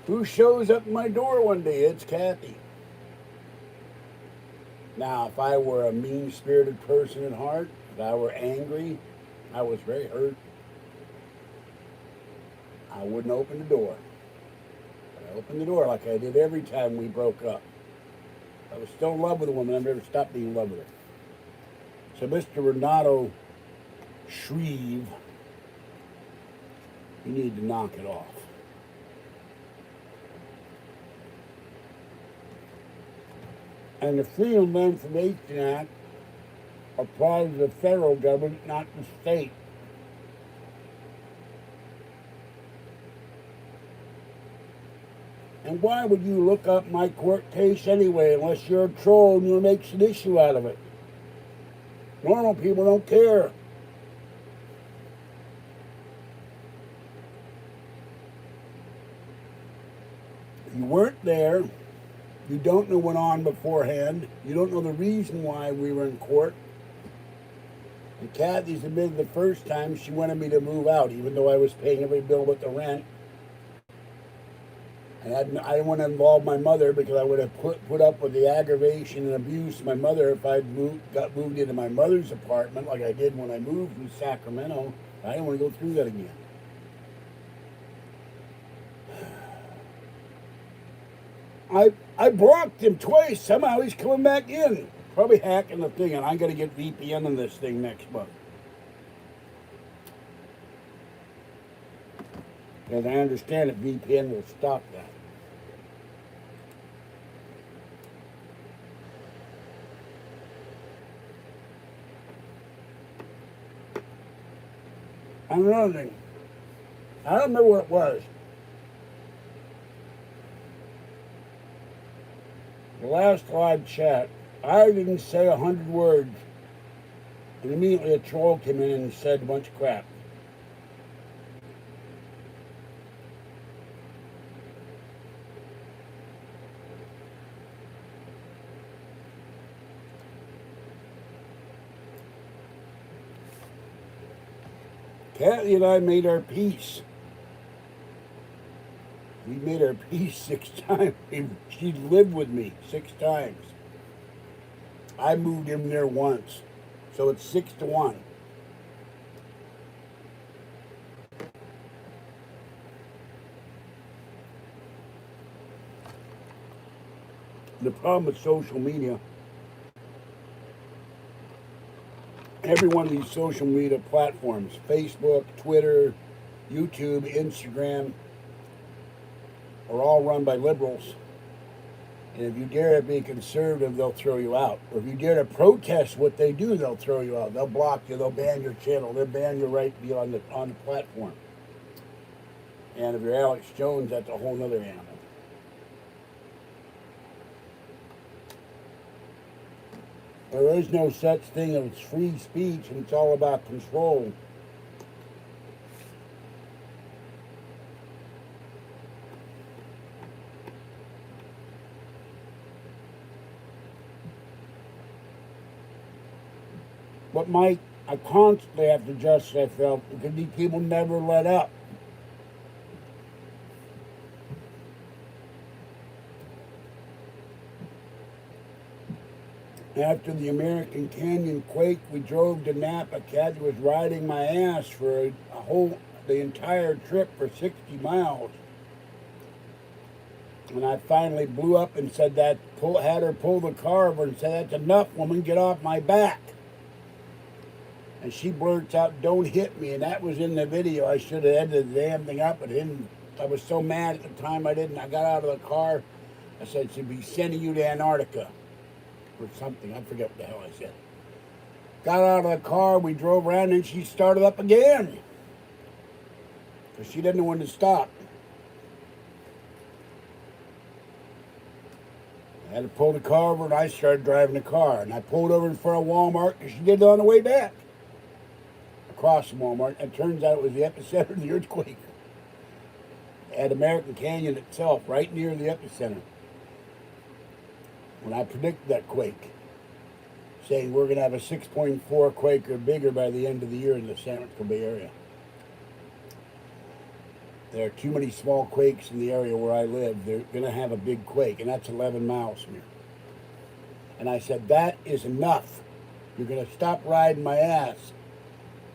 who shows up at my door one day? It's Kathy. Now, if I were a mean-spirited person at heart, if I were angry, I was very hurt, I wouldn't open the door. I opened the door like I did every time we broke up. I was still in love with a woman. I've never stopped being in love with her. So Mr. Renato Shreve, you need to knock it off. And the Freedom of Information Act applies to the federal government, not the state. And why would you look up my court case anyway, unless you're a troll and you'll make an issue out of it? Normal people don't care. You weren't there. You don't know what went on beforehand. You don't know the reason why we were in court. And Kathy's admitted the first time she wanted me to move out, even though I was paying every bill but the rent. And I didn't want to involve my mother, because I would have put up with the aggravation and abuse of my mother if I'd got moved into my mother's apartment like I did when I moved from Sacramento. I didn't want to go through that again. I blocked him twice. Somehow he's coming back in. Probably hacking the thing, and I got to get VPN on this thing next month. And I understand that VPN will stop that. another thing. I don't remember what it was. The last live chat, I didn't say 100 words, and immediately a troll came in and said a bunch of crap. Kathy and I made our peace. We made our peace 6 times. She lived with me 6 times. I moved in there once. So it's 6-1. The problem with social media, every one of these social media platforms, Facebook, Twitter, YouTube, Instagram, are all run by liberals. And if you dare to be conservative, they'll throw you out. Or if you dare to protest what they do, they'll throw you out. They'll block you. They'll ban your channel. They'll ban your right to be on the platform. And if you're Alex Jones, that's a whole other animal. There is no such thing as free speech, and it's all about control. But Mike, I constantly have to justify myself because these people never let up. After the American Canyon quake, we drove to Napa. Kathy was riding my ass for the entire trip for 60 miles. And I finally blew up and said that, had her pull the car over and said, "That's enough, woman, get off my back." And she blurts out, "Don't hit me." And that was in the video. I should have edited the damn thing up, but I was so mad at the time I didn't. I got out of the car. I said, "She'd be sending you to Antarctica." Or something. I forget what the hell I said. Got out of the car. We drove around and she started up again. Because she didn't know when to stop. I had to pull the car over and I started driving the car. And I pulled over in front of Walmart and she did it on the way back. Across the Walmart. And it turns out it was the epicenter of the earthquake. At American Canyon itself, right near the epicenter. When I predicted that quake, saying we're going to have a 6.4 quake or bigger by the end of the year in the San Francisco Bay Area. There are too many small quakes in the area where I live. They're going to have a big quake, and that's 11 miles from here. And I said, that is enough. You're going to stop riding my ass.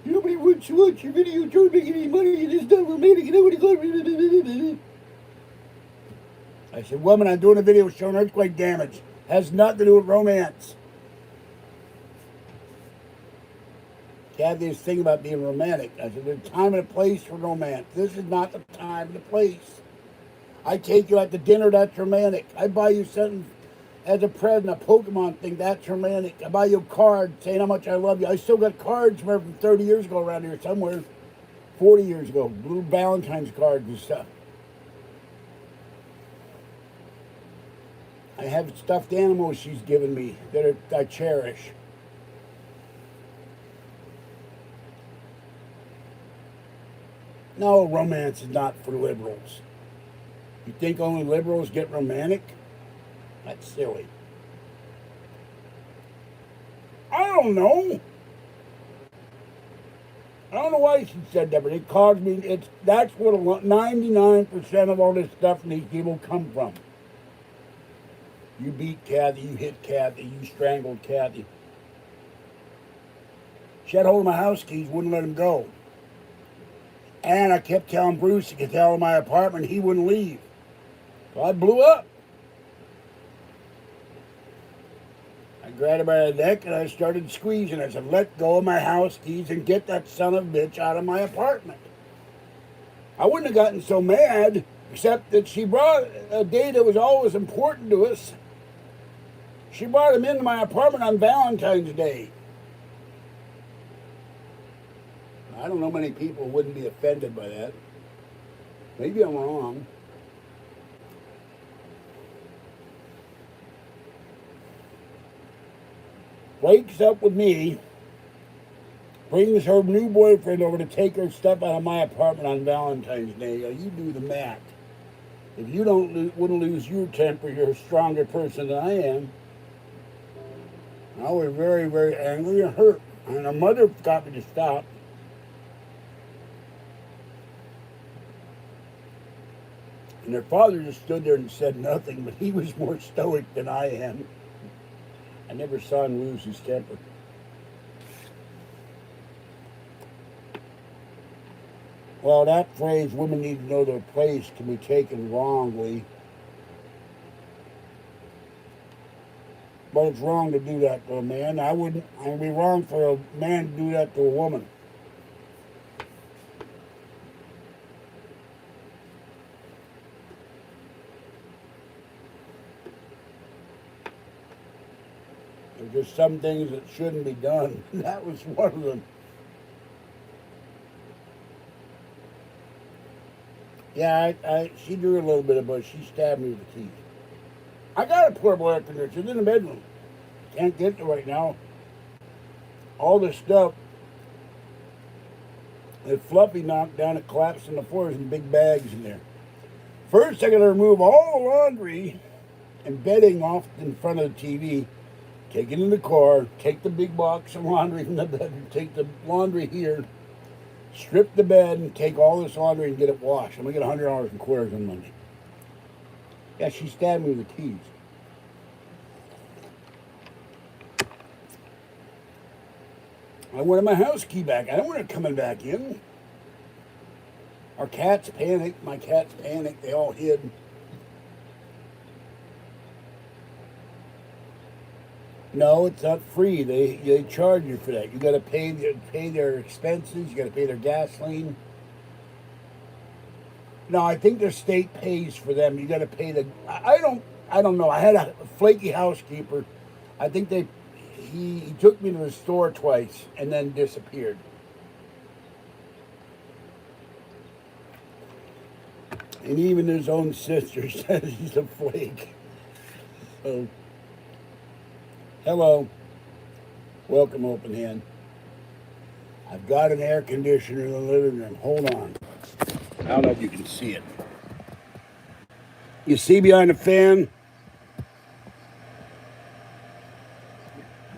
Nobody wants to watch your video. Don't make any money. It is not romantic. And nobody goes. I said, "Woman, I'm doing a video showing earthquake damage. Has nothing to do with romance." Kathy's thinking about being romantic. I said, "There's a time and a place for romance. This is not the time and the place. I take you out to dinner, that's romantic. I buy you something as a present, a Pokemon thing, that's romantic. I buy you a card saying how much I love you. I still got cards from 30 years ago around here somewhere, 40 years ago, little Valentine's cards and stuff. I have stuffed animals she's given me that I cherish. No, romance is not for liberals. You think only liberals get romantic? That's silly. I don't know. I don't know why she said that, but it caused me, that's what 99% of all this stuff and these people come from. You beat Kathy, you hit Kathy, you strangled Kathy. She had hold of my house keys, wouldn't let him go. And I kept telling Bruce to get out of my apartment, he wouldn't leave. So I blew up. I grabbed her by the neck and I started squeezing. I said, "Let go of my house keys and get that son of a bitch out of my apartment." I wouldn't have gotten so mad, except that she brought a day that was always important to us. She brought him into my apartment on Valentine's Day. I don't know many people wouldn't be offended by that. Maybe I'm wrong. Wakes up with me, brings her new boyfriend over to take her stuff out of my apartment on Valentine's Day. Now, you do the math. If you wouldn't lose your temper, you're a stronger person than I am. I was very, very angry and hurt. And her mother got me to stop. And her father just stood there and said nothing, but he was more stoic than I am. I never saw him lose his temper. Well, that phrase, women need to know their place, can be taken wrongly. But it's wrong to do that to a man. It would be wrong for a man to do that to a woman. There's just some things that shouldn't be done. That was one of them. Yeah, she drew a little bit of blood. She stabbed me with the teeth. I got a portable air conditioner. It's in the bedroom. Can't get to it right now. All this stuff that Fluffy knocked down, it collapsed on the floor. There's some big bags in there. First, I got to remove all the laundry and bedding off in front of the TV. Take it in the car. Take the big box of laundry from the bedroom. Take the laundry here. Strip the bed and take all this laundry and get it washed. I'm going to get $100 in quarters on Monday. Yeah, she stabbed me with the keys. I wanted my house key back. I don't want it coming back in. Our cats panicked. My cats panicked. They all hid. No, it's not free. They charge you for that. You got to pay their expenses. You got to pay their gasoline. No, I think the state pays for them. You got to pay the. I don't know. I had a flaky housekeeper. I think he took me to the store twice and then disappeared. And even his own sister says he's a flake. So, hello. Welcome, Open Hand. I've got an air conditioner in the living room. Hold on. I don't know if you can see it. You see behind the fan?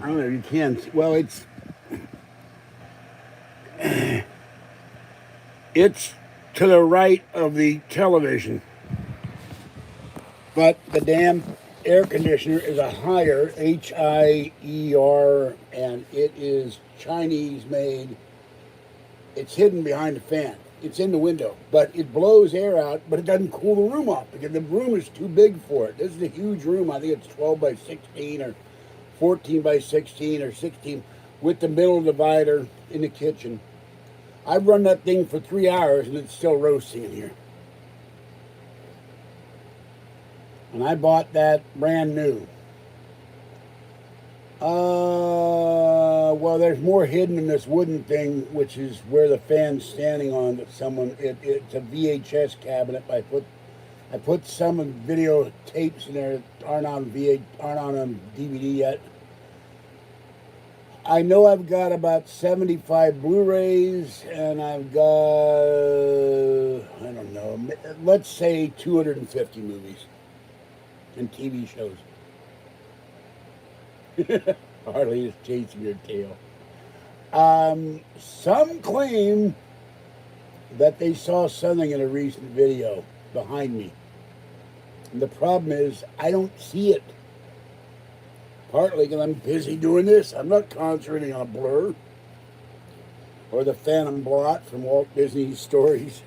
I don't know if you can. Well, it's to the right of the television. But the damn air conditioner is a Haier, H-I-E-R, and it is Chinese made. It's hidden behind the fan. It's in the window, but it blows air out, but it doesn't cool the room off because the room is too big for it. This is a huge room. I think it's 12 by 16 or 14 by 16 or 16 with the middle divider in the kitchen. I've run that thing for 3 hours and it's still roasting in here. And I bought that brand new. Well, there's more hidden in this wooden thing, which is where the fan's standing on. That it's a VHS cabinet. I put some video tapes in there that aren't on DVD yet. I know I've got about 75 Blu-rays, and I've got, I don't know, let's say 250 movies and TV shows. Harley is chasing your tail. Some claim that they saw something in a recent video behind me. And the problem is, I don't see it. Partly because I'm busy doing this. I'm not concentrating on Blur or the Phantom Blot from Walt Disney Stories,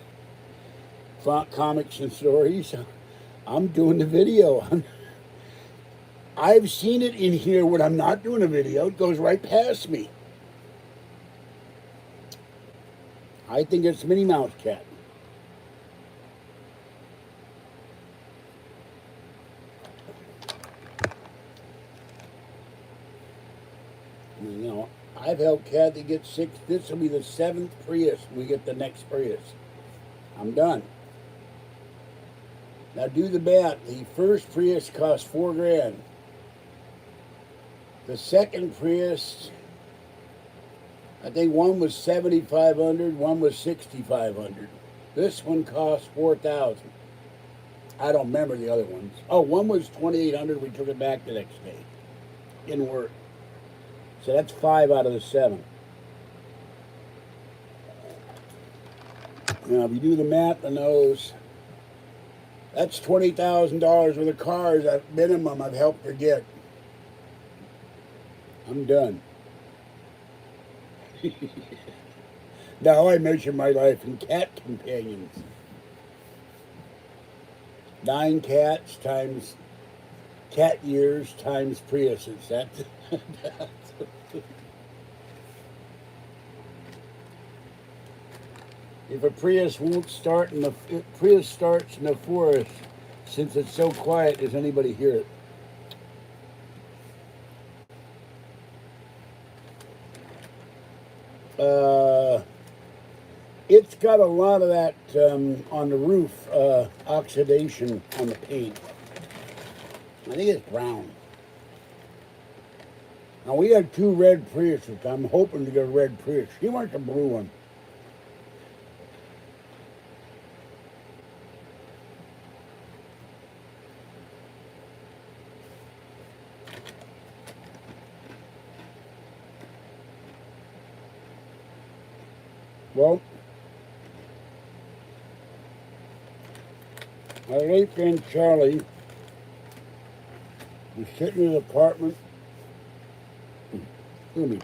Comics and Stories. I'm doing the video. I've seen it in here when I'm not doing a video. It goes right past me. I think it's Minnie Mouse Cat. You know, I I've helped Kathy get 6. This will be the 7th Prius. We get the next Prius. I'm done. Now do the math. The first Prius cost $4,000. The second Prius, I think one was $7,500, one was $6,500. This one cost $4,000. I don't remember the other ones. Oh, one was $2,800. We took it back the next day. Didn't work. So that's 5 out of the 7. Now, if you do the math on those, that's $20,000 worth of cars at minimum I've helped her get. I'm done. Now I measure my life in cat companions. 9 cats times cat years times Priuses. That's if a Prius won't start in the Prius starts in the forest, since it's so quiet, does anybody hear it? It's got a lot of that on the roof, oxidation on the paint. I think it's brown. Now we had 2 red Priuses. I'm hoping to get a red Prius. She wants a blue one. Well, my late friend Charlie was sitting in his apartment. Excuse me.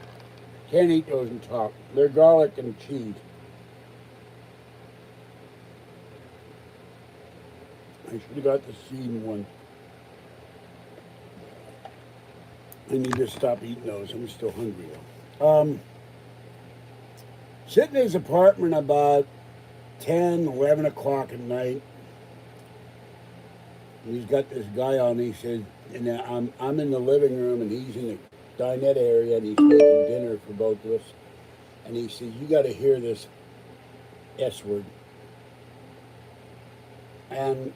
Can't eat those and talk. They're garlic and cheese. I should have got the seed one. I need to stop eating those. I'm still hungry though. Sitting in his apartment about 10, 11 o'clock at night. And he's got this guy on. He said, and I'm in the living room, and he's in the dinette area, and he's making dinner for both of us. And he says, "You got to hear this S word." And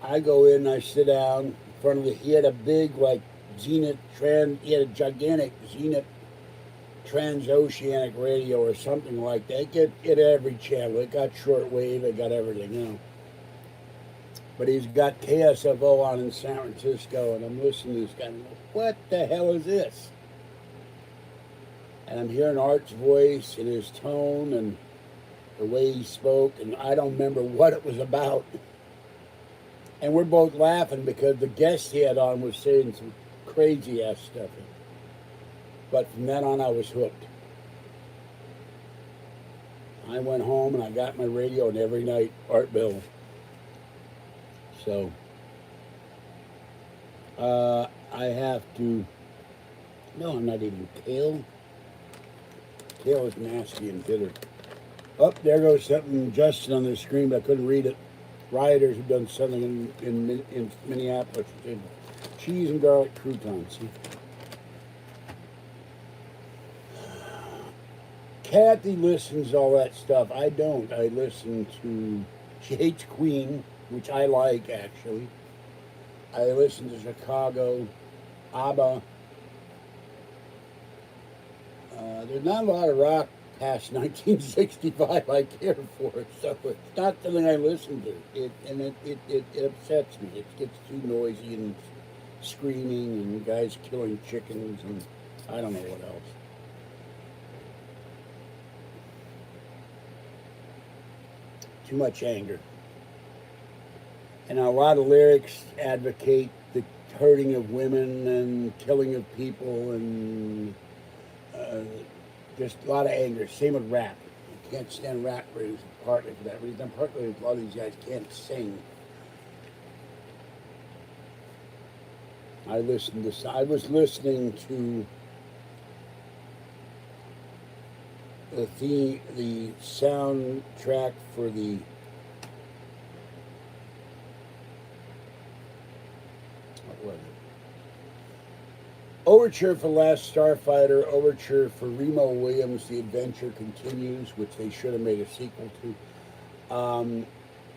I go in, and I sit down in front of the. He had a big like Zenith He had a gigantic Zenith transoceanic radio or something like that. It had every channel. It got shortwave. It got everything, you know. But he's got KSFO on in San Francisco, and I'm listening to this guy. And I'm like, what the hell is this? And I'm hearing Art's voice and his tone and the way he spoke, and I don't remember what it was about. And we're both laughing because the guest he had on was saying some crazy ass stuff. But from then on, I was hooked. I went home and I got my radio, and every night, Art Bell. So, I have to, no, I'm not eating kale. Kale is nasty and bitter. Oh, there goes something Justin on the screen, but I couldn't read it. Rioters have done something in Minneapolis. Cheese and garlic croutons. See? Kathy listens to all that stuff. I don't. I listen to, she hates Queen, which I like, actually. I listen to Chicago, ABBA. There's not a lot of rock past 1965 I care for, so it's not something I listen to. It upsets me. It gets too noisy and screaming and guys killing chickens and I don't know what else. Too much anger. And a lot of lyrics advocate the hurting of women and killing of people and just a lot of anger. Same with rap. You can't stand rap readers partly for that reason. Partly a lot of these guys can't sing. I was listening to the soundtrack for the what was it? Overture for Last Starfighter, Overture for Remo Williams, The Adventure Continues, which they should have made a sequel to. An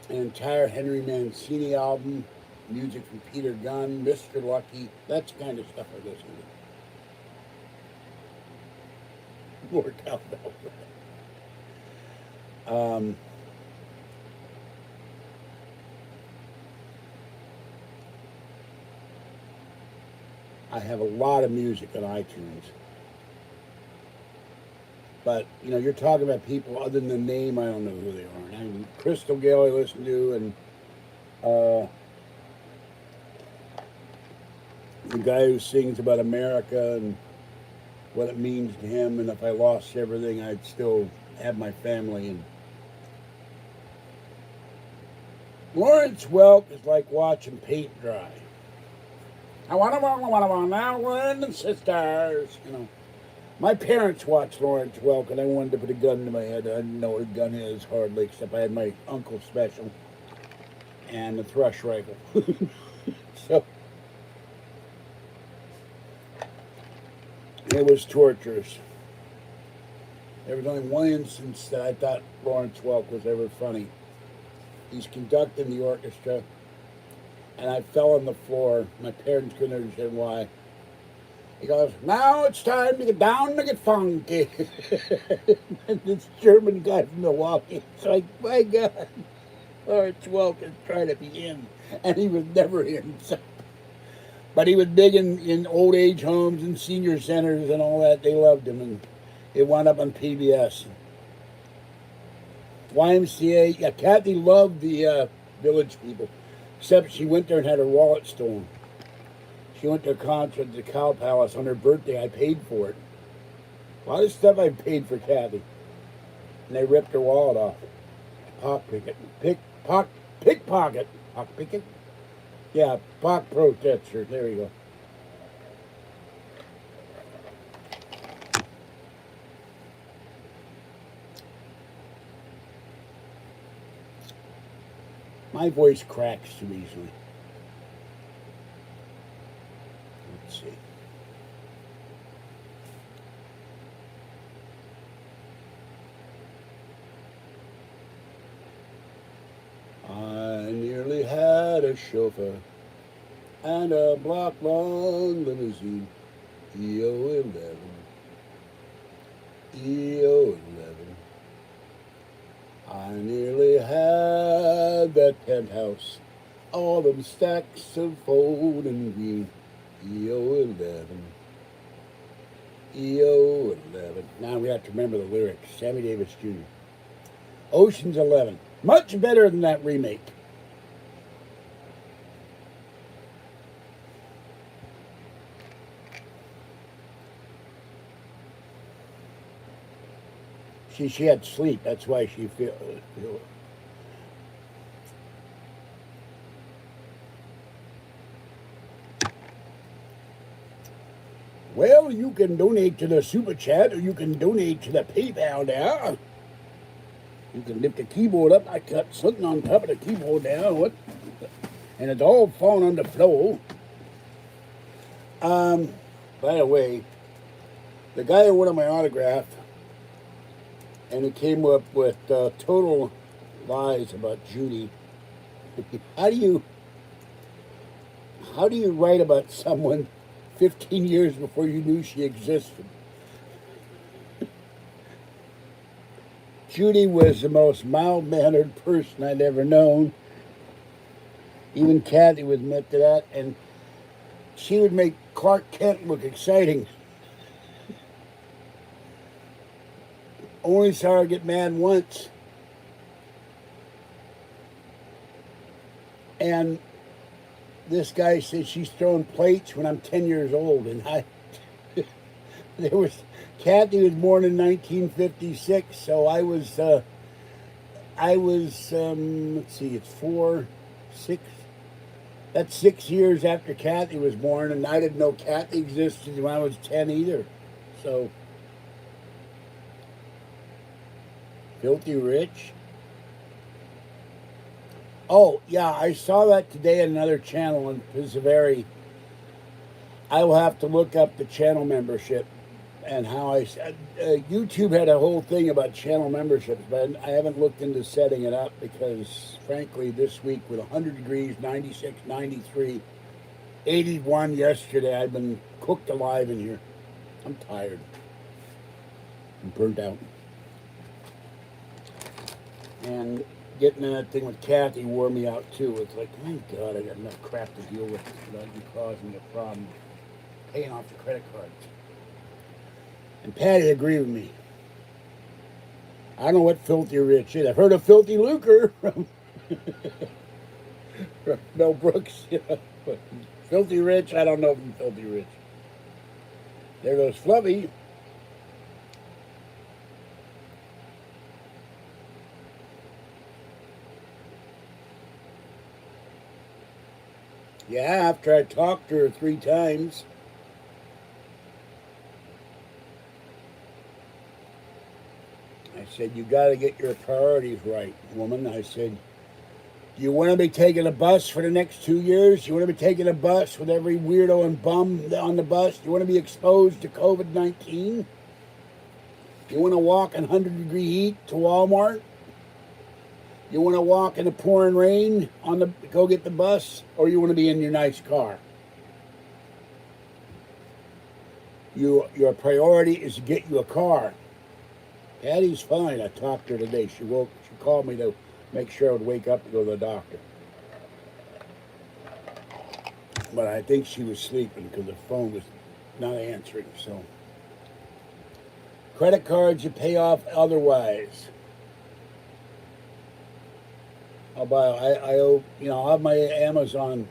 entire Henry Mancini album, music from Peter Gunn, Mr. Lucky. That's the kind of stuff I listen to. More countdown. I have a lot of music on iTunes. But, you know, you're talking about people other than the name, I don't know who they are. I mean, Crystal Gale I listen to, and the guy who sings about America and what it means to him, and if I lost everything, I'd still have my family. And Lawrence Welk is like watching paint dry. I want to now we're the sisters, you know. My parents watched Lawrence Welk, and I wanted to put a gun to my head. I didn't know what a gun is hardly, except I had my uncle's special and a thrush rifle. So it was torturous. There was only one instance that I thought Lawrence Welk was ever funny. He's conducting the orchestra, and I fell on the floor. My parents couldn't understand why. He goes, now it's time to get down to get funky. And this German guy from Milwaukee, it's like, my God, Lawrence Welk is trying to be him. And he was never him. So. But he was big in old age homes and senior centers and all that. They loved him, and it wound up on PBS. YMCA, yeah, Kathy loved the Village People, except she went there and had her wallet stolen. She went to a concert at the Cow Palace on her birthday. I paid for it. A lot of stuff I paid for Kathy. And they ripped her wallet off. Pickpocket. Pickpocket. Pickpocket? Yeah, pock protester. There you go. My voice cracks too easily. Let's see. I nearly had a chauffeur and a block-long limousine. EO11. EO11. I nearly had that penthouse, all them stacks of folding green. EO11. EO11. Now we have to remember the lyrics. Sammy Davis Jr. Ocean's 11. Much better than that remake. She had sleep. That's why she feel. Well, you can donate to the Super Chat, or you can donate to the PayPal now. You can lift the keyboard up. I cut something on top of the keyboard now. What? And it's all falling on the floor. By the way, the guy who wanted my autograph, and he came up with total lies about Judy. How do you write about someone 15 years before you knew she existed? Judy was the most mild-mannered person I'd ever known. Even Kathy would admit to that, and she would make Clark Kent look exciting. Only saw her get mad once. And this guy said she's throwing plates when I'm 10 years old. And Kathy was born in 1956, so I was, let's see, it's 6. That's 6 years after Kathy was born, and I didn't know Kathy existed when I was 10 either. So, Filthy Rich. Oh, yeah, I saw that today on another channel on Pizzaveri. I will have to look up the channel membership and how YouTube had a whole thing about channel memberships, but I haven't looked into setting it up because, frankly, this week with 100 degrees, 96, 93, 81 yesterday, I've been cooked alive in here. I'm tired. I'm burnt out. And getting in that thing with Kathy wore me out too. It's like, my God, I got enough crap to deal with without you causing me a problem paying off the credit cards. And Patty agreed with me. I don't know what filthy rich is. I've heard of filthy lucre from Mel Brooks. But filthy rich, I don't know from filthy rich. There goes Fluffy. Yeah, after I talked to her 3 times. I said, you got to get your priorities right, woman. I said, do you want to be taking a bus for the next 2 years? Do you want to be taking a bus with every weirdo and bum on the bus? Do you want to be exposed to COVID-19? Do you want to walk in 100-degree heat to Walmart? You want to walk in the pouring rain go get the bus? Or you want to be in your nice car? Your priority is to get you a car. Patty's fine. I talked to her today. She called me to make sure I would wake up to go to the doctor. But I think she was sleeping because the phone was not answering. So, credit cards you pay off otherwise. I'll have my Amazon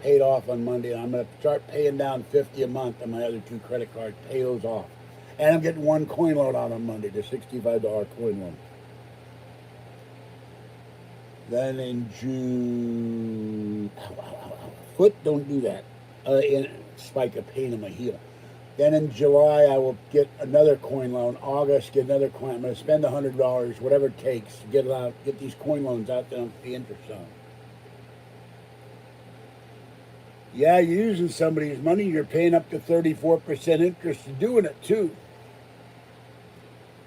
paid off on Monday. I'm going to start paying down $50 a month on my other 2 credit cards. Pay those off. And I'm getting 1 coin loan out on Monday, the $65 coin loan. Then in June, foot, don't do that. Spike a pain in my heel. Then in July, I will get another coin loan. August, get another coin. I'm going to spend $100, whatever it takes, to get these coin loans out there and the interest on. Yeah, you're using somebody's money. You're paying up to 34% interest in doing it, too.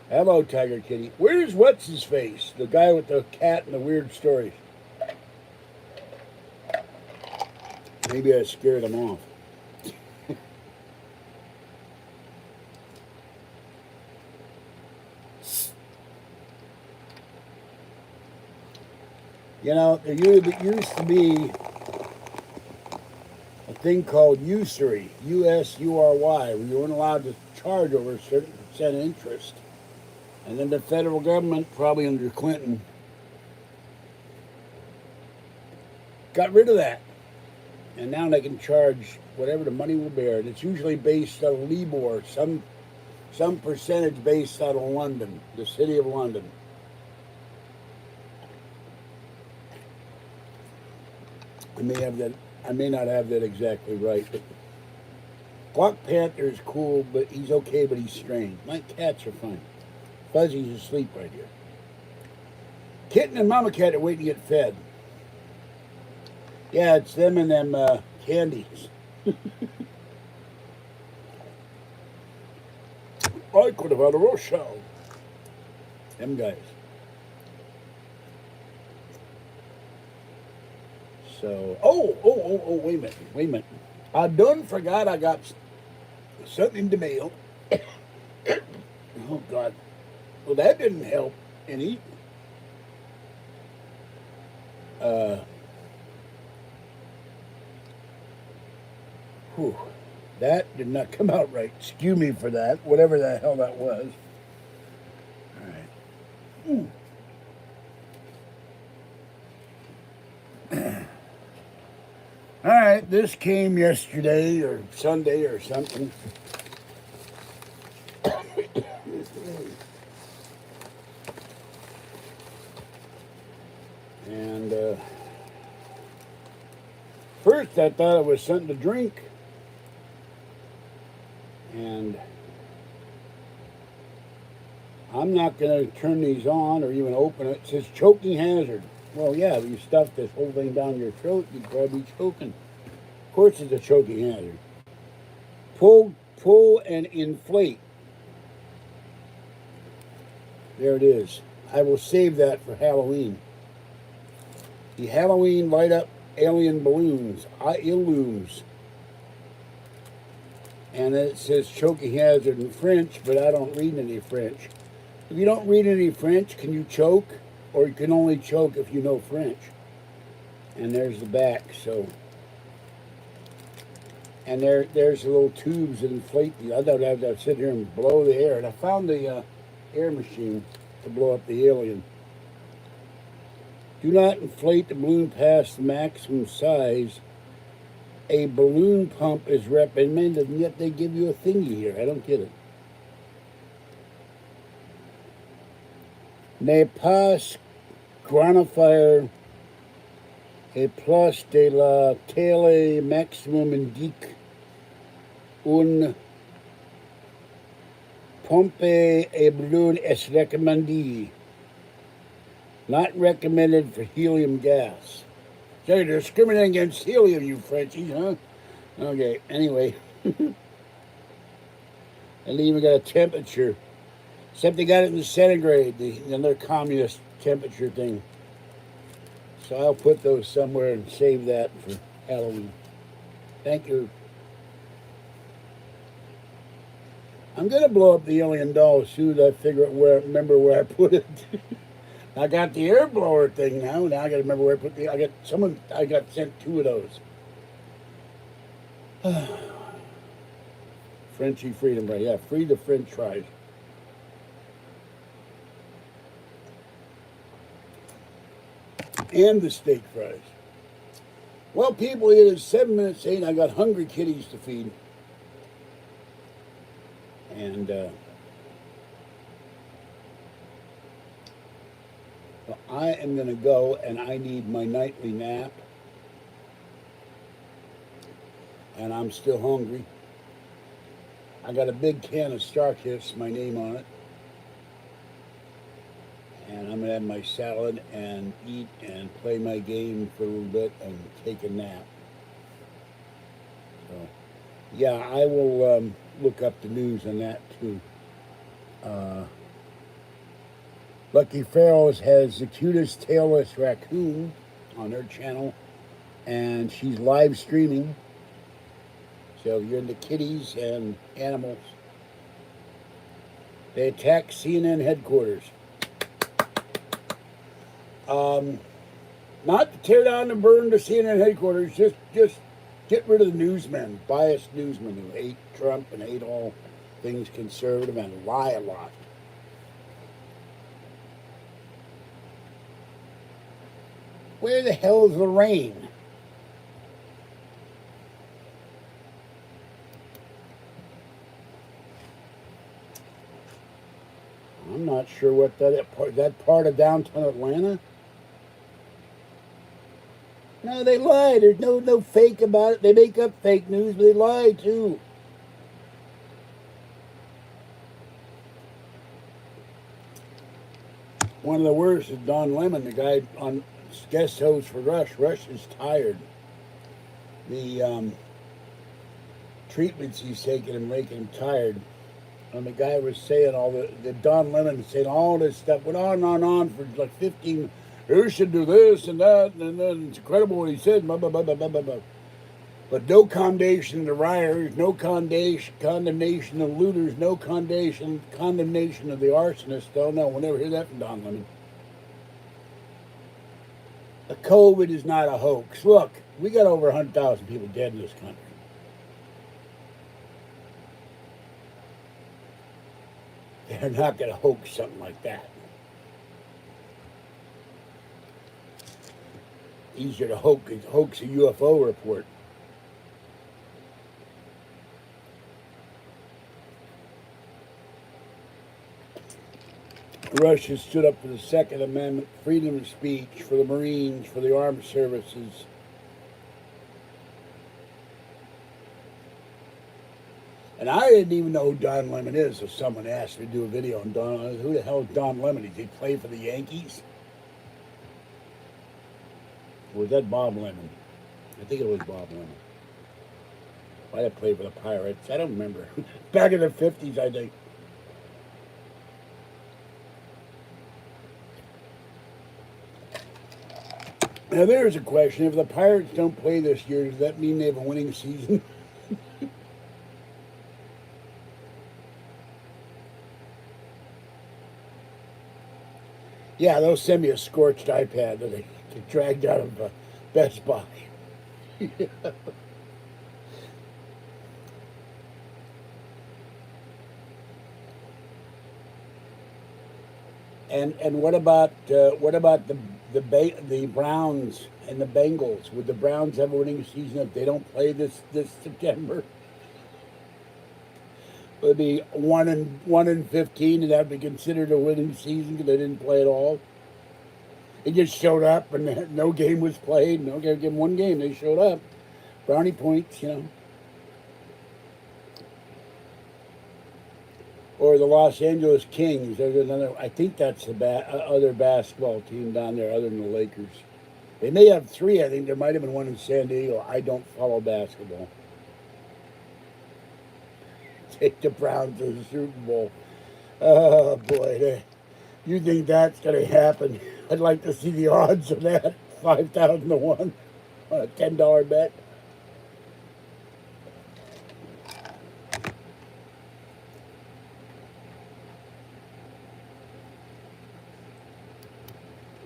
Hello, Tiger Kitty. Where's What's-His-Face? The guy with the cat and the weird stories. Maybe I scared him off. There used to be a thing called usury, U-S-U-R-Y, where you weren't allowed to charge over a certain percent interest. And then the federal government, probably under Clinton, got rid of that. And now they can charge whatever the money will bear. And it's usually based on LIBOR, some percentage based out of London, the city of London. I may not have that exactly right, but Black Panther is cool, but he's okay, but he's strange. My cats are fine. Fuzzy's asleep right here. Kitten and Mama Cat are waiting to get fed. Yeah, it's them and them candies. I could have had a Rochelle. Them guys. So, wait a minute. I done forgot I got something in the mail. Oh, God. Well, that didn't help any. That did not come out right. Excuse me for that, whatever the hell that was. All right. All right, this came yesterday or Sunday or something. And first I thought it was something to drink. And I'm not going to turn these on or even open it. It says choking hazard. Well, yeah, you stuff this whole thing down your throat, you'd probably be choking. Of course it's a choking hazard. Pull and inflate. There it is. I will save that for Halloween. The Halloween light up alien balloons, illumes. And it says choking hazard in French, but I don't read any French. If you don't read any French, can you choke? Or you can only choke if you know French. And there's the back, so. And there's the little tubes that inflate the. I don't have to sit here and blow the air. And I found the air machine to blow up the alien. Do not inflate the balloon past the maximum size. A balloon pump is recommended, and yet they give you a thingy here. I don't get it. Ne pas granifier et plus de la tele maximum indique un pompe et balloon est recommandé. Not recommended for helium gas. So you're discriminating against helium, you Frenchies, huh? Okay, anyway. And they even got a temperature. Except they got it in centigrade, another communist temperature thing. So I'll put those somewhere and save that for Halloween. Thank you. I'm gonna blow up the alien doll as soon as I remember where I put it. I got the air blower thing now. Now I got to remember where I put I got sent 2 of those. Frenchy freedom, right? Yeah, free the French fries. And the steak fries. Well, people, it is 7 minutes 8. I got hungry kitties to feed. And, well, I am going to go, and I need my nightly nap. And I'm still hungry. I got a big can of Starkist, my name on it. And I'm going to have my salad and eat and play my game for a little bit and take a nap. So, yeah, I will look up the news on that too. Lucky Farrells has the cutest tailless raccoon on her channel, and she's live streaming. So if you're into kitties and animals, they attacked CNN headquarters. Not to tear down and burn the CNN headquarters, just get rid of the newsmen, biased newsmen who hate Trump and hate all things conservative and lie a lot. Where the hell is the rain? I'm not sure what that part of downtown Atlanta. No, they lie. There's no fake about it. They make up fake news, but they lie too. One of the worst is Don Lemon, the guy on guest host for Rush. Rush is tired. The treatments he's taking and making him tired. And the guy was saying the Don Lemon saying all this stuff, went on and on for like 15. You should do this and that, and then it's incredible what he said, blah, blah, blah, blah, blah, blah, blah. But no condemnation of the rioters, no condemnation of looters, no condemnation of the arsonists. Oh no, we'll never hear that from Don Lemon. The COVID is not a hoax. Look, we got over 100,000 people dead in this country. They're not going to hoax something like that. Easier to hoax a UFO report. Russia stood up for the Second Amendment, freedom of speech, for the Marines, for the armed services. And I didn't even know who Don Lemon is, so someone asked me to do a video on Don Lemon. Who the hell is Don Lemon? Did he play for the Yankees? Or was that Bob Lemon? I think it was Bob Lemon. Might have played for the Pirates. I don't remember. Back in the 50s, I think. Now, there's a question. If the Pirates don't play this year, does that mean they have a winning season? Yeah, they'll send me a scorched iPad that they dragged out of Best Buy. And what about the Browns and the Bengals? Would the Browns have a winning season if they don't play this September? Would it be 1-15, and that'd be considered a winning season because they didn't play at all? They just showed up and no game was played. No, give them one game. They showed up. Brownie points, you know. Or the Los Angeles Kings. There's another. I think that's the other basketball team down there other than the Lakers. They may have three. I think there might have been one in San Diego. I don't follow basketball. Take the Browns to the Super Bowl. Oh boy, you think that's going to happen? I'd like to see the odds of that. 5,000 to 1 on a $10 bet.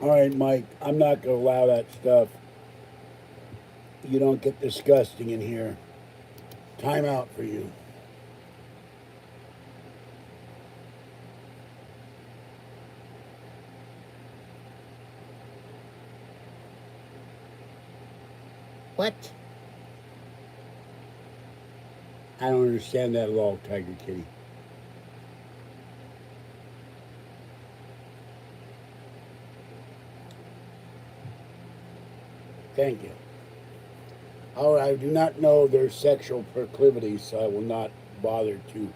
All right, Mike, I'm not going to allow that stuff. You don't get disgusting in here. Time out for you. What? I don't understand that at all, Tiger Kitty. Thank you. I do not know their sexual proclivities, so I will not bother to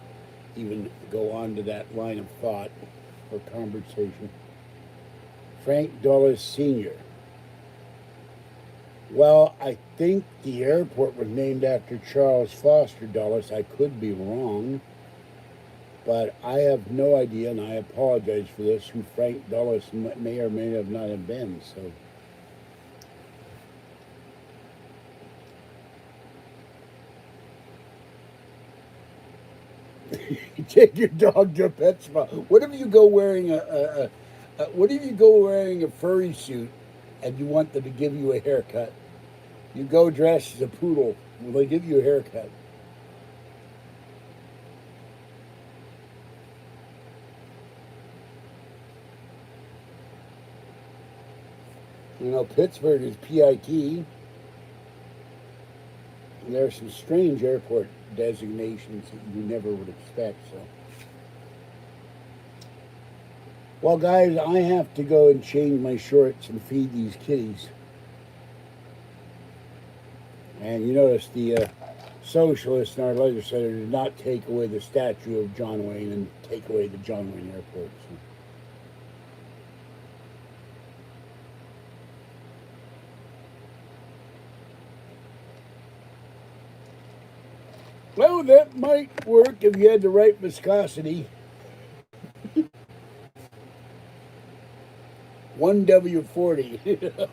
even go on to that line of thought or conversation. Frank Dulles Sr. Well, I think the airport was named after Charles Foster Dulles. I could be wrong, but I have no idea, and I apologize for this, who Frank Dulles may or may not have been. So, you take your dog to a pet spa. What if you go wearing what if you go wearing a furry suit and you want them to give you a haircut? You go dressed as a poodle. Will they give you a haircut? You know, Pittsburgh is PIT. There are some strange airport designations that you never would expect. So, well, guys, I have to go and change my shorts and feed these kitties. And you notice the socialists in our legislature did not take away the statue of John Wayne and take away the John Wayne Airport. So. Well, that might work if you had the right viscosity. 1W40.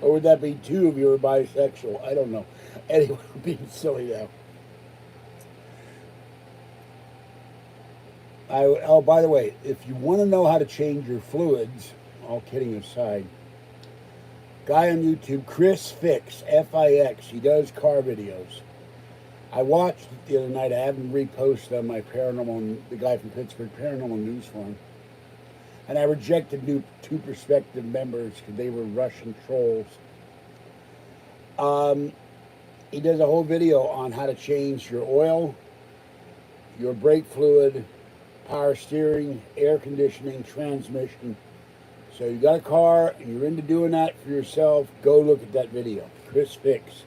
Or would that be 2 if you were bisexual? I don't know. Anyway, I'm being silly now. Oh, by the way, if you want to know how to change your fluids, all kidding aside, guy on YouTube, Chris Fix, F-I-X, he does car videos. I watched it the other night. I haven't reposted on my the guy from Pittsburgh Paranormal News Forum. And I rejected two prospective members because they were Russian trolls. He does a whole video on how to change your oil, your brake fluid, power steering, air conditioning, transmission. So you got a car and you're into doing that for yourself, go look at that video. Chris Fix.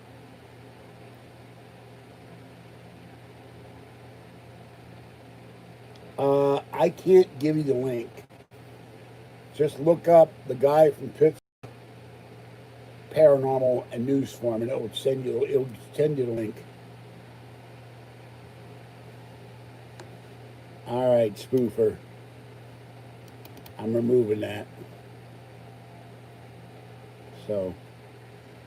I can't give you the link. Just look up the guy from Pittsburgh Paranormal and News Forum, and it'll send you the link. All right, spoofer. I'm removing that. So,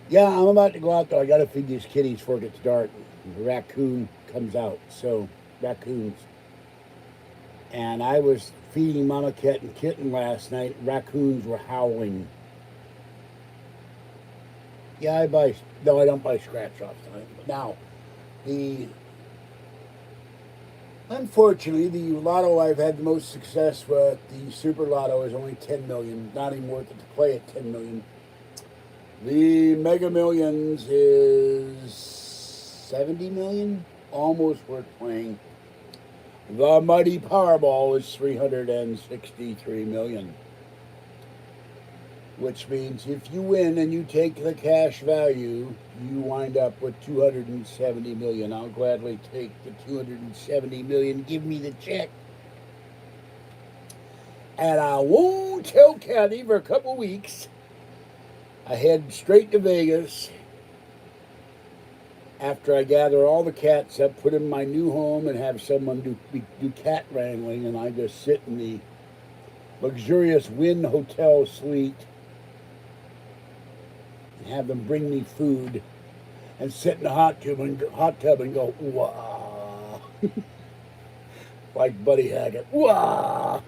yeah, I'm about to go out though. I got to feed these kitties before it gets dark. The raccoon comes out. So, raccoons. And I was feeding Mama Cat and Kitten last night. Raccoons were howling. Yeah, no, I don't buy scratch offs. Now, unfortunately, the lotto I've had the most success with, the Super Lotto, is only 10 million. Not even worth it to play at 10 million. The Mega Millions is 70 million. Almost worth playing. The Mighty Powerball is 363 million. Which means if you win and you take the cash value, you wind up with 270 million. I'll gladly take the 270 million. Give me the check. And I won't tell Kathy for a couple of weeks. I head straight to Vegas after I gather all the cats up, put them in my new home, and have someone do cat wrangling, and I just sit in the luxurious Wynn Hotel suite and have them bring me food and sit in the hot tub and go, wah. Like Buddy Hackett, wah.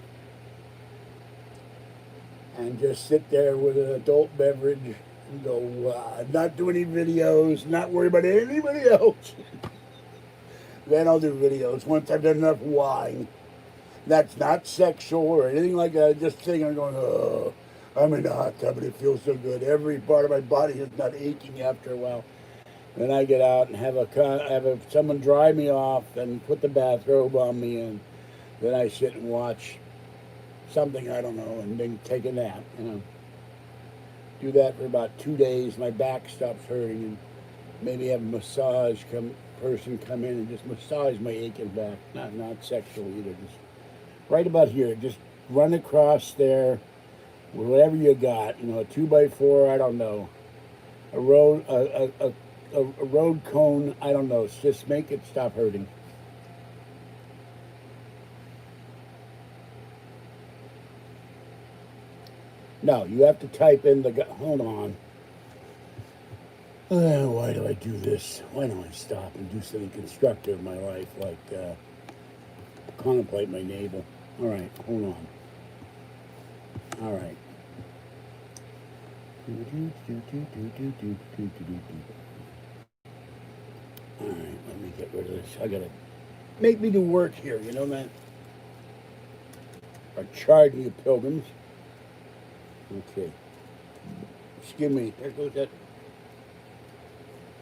And just sit there with an adult beverage and go, wah. Not do any videos, not worry about anybody else. Then I'll do videos once I've done enough wine. That's not sexual or anything like that. Just sitting there going, oh, I'm in the hot tub and it feels so good. Every part of my body is not aching after a while. Then I get out and have someone dry me off and put the bathrobe on me, and then I sit and watch something, I don't know, and then take a nap. Do that for about 2 days. My back stops hurting, and maybe have a massage person come in and just massage my aching back. Not sexual either. Just right about here. Just run across there with whatever you got. A 2x4. I don't know. A road cone. I don't know. Just make it stop hurting. No, you have to type in hold on. Why do I do this? Why don't I stop and do something constructive in my life, like contemplate my navel? All right, hold on. All right. All right, let me get rid of this. I gotta make me do work here, you know that? Or charge me, pilgrims. Okay. Excuse me. There goes that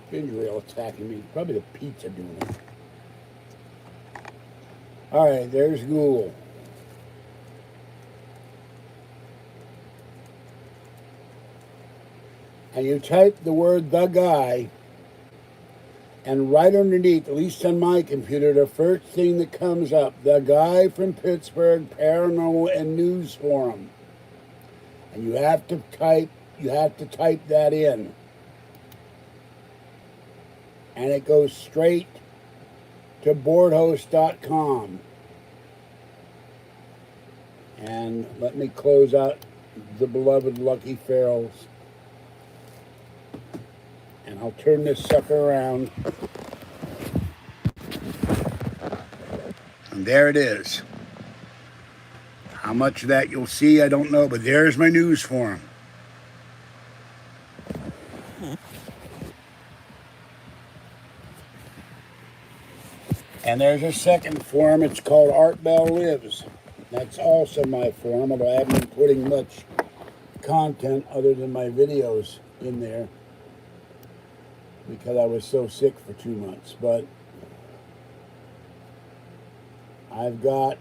ginger ale attacking me. Probably the pizza doing it. All right, there's Google. And you type the word "the guy," and right underneath, at least on my computer, the first thing that comes up, the guy from Pittsburgh Paranormal and News Forum. And you have to type that in. And it goes straight to boardhost.com. And let me close out the beloved Lucky Ferals. And I'll turn this sucker around. And there it is. How much of that you'll see, I don't know, but there's my news forum. And there's a second forum. It's called Art Bell Lives. That's also my forum, although I haven't been putting much content other than my videos in there because I was so sick for 2 months. But I've got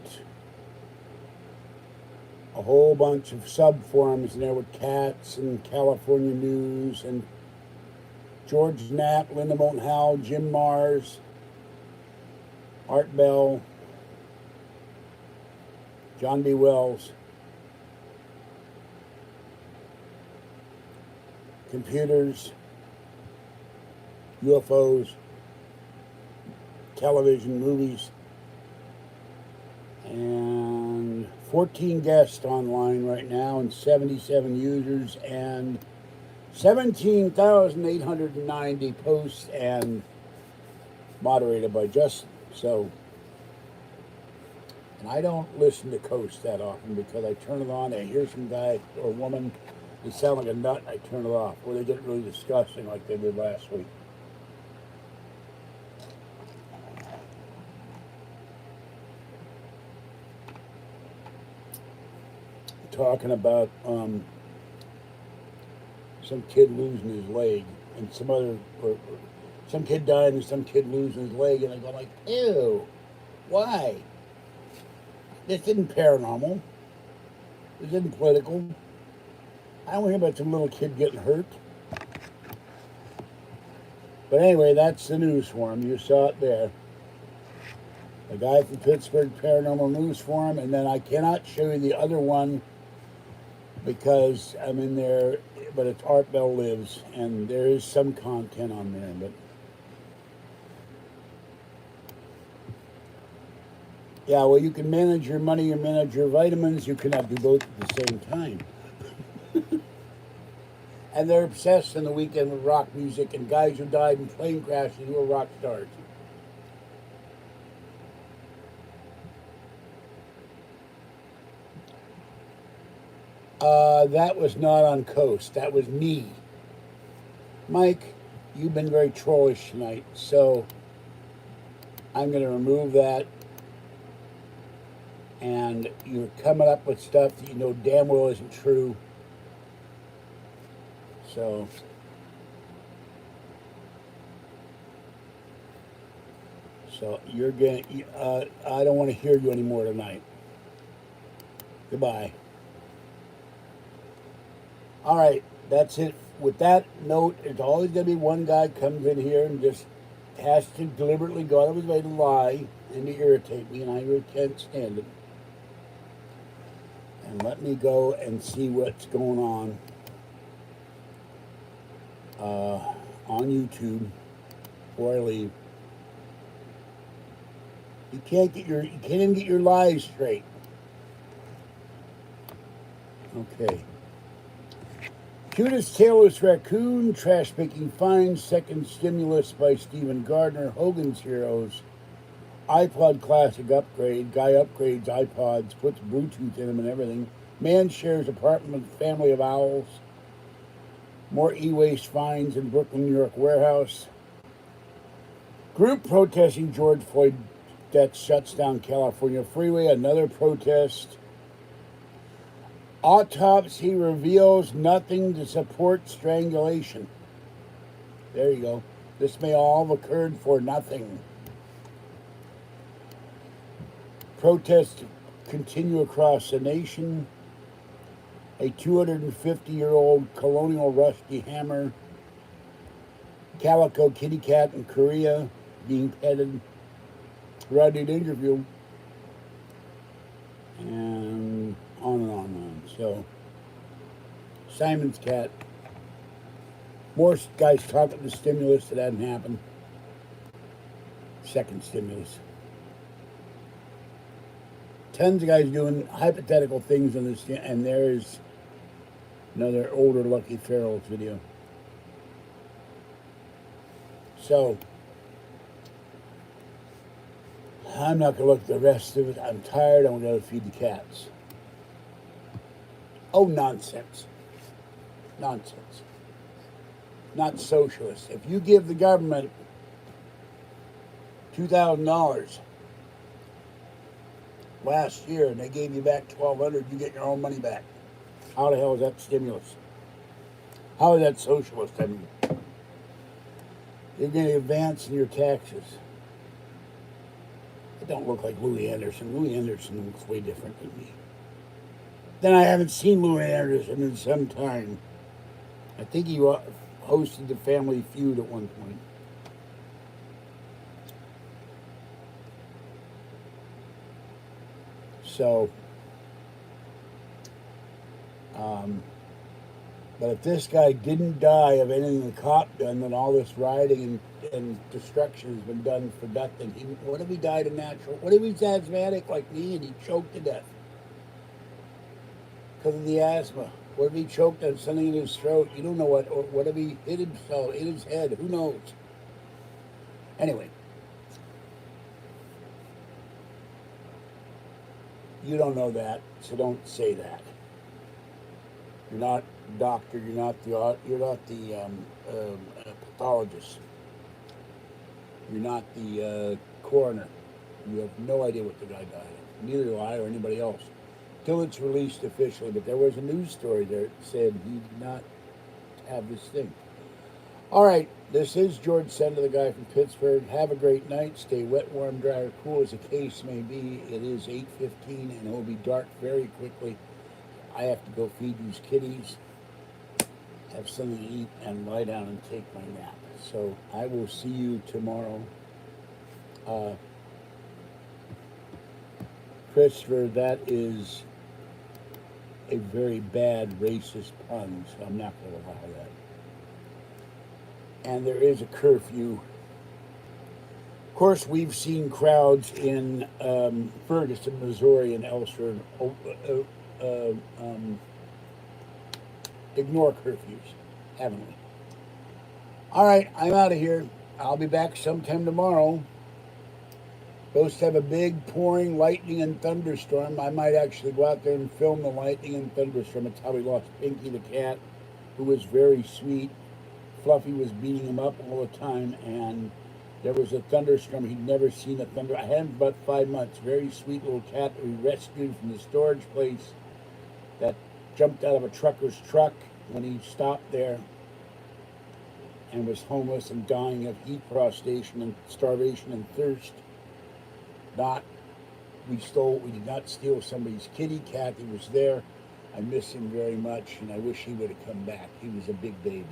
a whole bunch of sub-forums in there with cats and California news and George Knapp, Linda Moulton Howe, Jim Mars, Art Bell, John B. Wells. computers, UFOs, television, movies, and 14 guests online right now, and 77 users, and 17,890 posts, and moderated by Justin. So, and I don't listen to Coast that often because I turn it on, I hear some guy or woman, they sound like a nut, I turn it off, or they get really disgusting like they did last week. Talking about some kid losing his leg, and or some kid dying and some kid losing his leg, and I go like, ew, why? This isn't paranormal. This isn't political. I don't hear about some little kid getting hurt. But anyway, that's the news forum. You saw it there. The guy from Pittsburgh Paranormal News Forum, and then I cannot show you the other one because I'm in there, but it's Art Bell Lives, and there is some content on there, but yeah, well, you can manage your money and manage your vitamins. You cannot do both at the same time. And they're obsessed in the weekend with rock music and guys who died in plane crashes who are rock stars. That was not on Coast. That was me. Mike, you've been very trollish tonight, so I'm going to remove that. And you're coming up with stuff that you know damn well isn't true. So you're going to, I don't want to hear you anymore tonight. Goodbye. All right, that's it. With that note, there's always going to be one guy comes in here and just has to deliberately go out of his way to lie and to irritate me, and I really can't stand it. And let me go and see what's going on YouTube before I leave. You can't even get your lies straight. Okay. Cutest Tailless Raccoon, Trash Picking Finds, Second Stimulus by Stephen Gardner, Hogan's Heroes, iPod Classic Upgrade, guy upgrades iPods, puts Bluetooth in them and everything, man shares apartment with family of owls, more e-waste finds in Brooklyn, New York warehouse, group protesting George Floyd death shuts down California freeway, another protest, autopsy reveals nothing to support strangulation. There you go. This may all have occurred for nothing. Protests continue across the nation. A 250-year-old colonial rusty hammer. Calico kitty cat in Korea being petted. Rodney interview. And on and on and on. So, Simon's cat. More guys talking the stimulus that hadn't happened. Second stimulus. Tons of guys doing hypothetical things on this, and there's another older Lucky Ferrell's video. So, I'm not going to look at the rest of it. I'm tired. I'm going to feed the cats. Oh, nonsense. Nonsense. Not socialist. If you give the government $2,000 last year and they gave you back $1,200, you get your own money back. How the hell is that stimulus? How is that socialist? I mean, you're going to advance in your taxes. I don't look like Louis Anderson. Louis Anderson looks way different than me. Then I haven't seen Louis Anderson in some time. I think he hosted the Family Feud at one point. So, But if this guy didn't die of anything the cop done, then all this rioting and destruction has been done for nothing. What if he died of natural? What if he's asthmatic like me and he choked to death because of the asthma? What if he choked on something in his throat? You don't know what. Or what if he hit himself in his head? Who knows? Anyway, you don't know that, so don't say that. You're not a doctor. You're not the pathologist. You're not the coroner. You have no idea what the guy died of. Neither do I or anybody else. Till it's released officially. But there was a news story there that said he did not have this thing. All right, this is George Senda, the guy from Pittsburgh. Have a great night. Stay wet, warm, dry, or cool as the case may be. It is 8:15 and it will be dark very quickly. I have to go feed these kitties, have something to eat, and lie down and take my nap. So I will see you tomorrow. Christopher, that is a very bad racist pun, so I'm not going to allow that. And there is a curfew. Of course, we've seen crowds in Ferguson, Missouri, and elsewhere ignore curfews, haven't we? All right, I'm out of here. I'll be back sometime tomorrow. Supposed to have a big pouring lightning and thunderstorm. I might actually go out there and film the lightning and thunderstorm. It's how we lost Pinky the cat, who was very sweet. Fluffy was beating him up all the time, and there was a thunderstorm. He'd never seen a thunder. I had him for about 5 months. Very sweet little cat that we rescued from the storage place that jumped out of a trucker's truck when he stopped there and was homeless and dying of heat prostration and starvation and thirst. We did not steal somebody's kitty cat. He was there. I miss him very much, and I wish he would have come back. He was a big baby.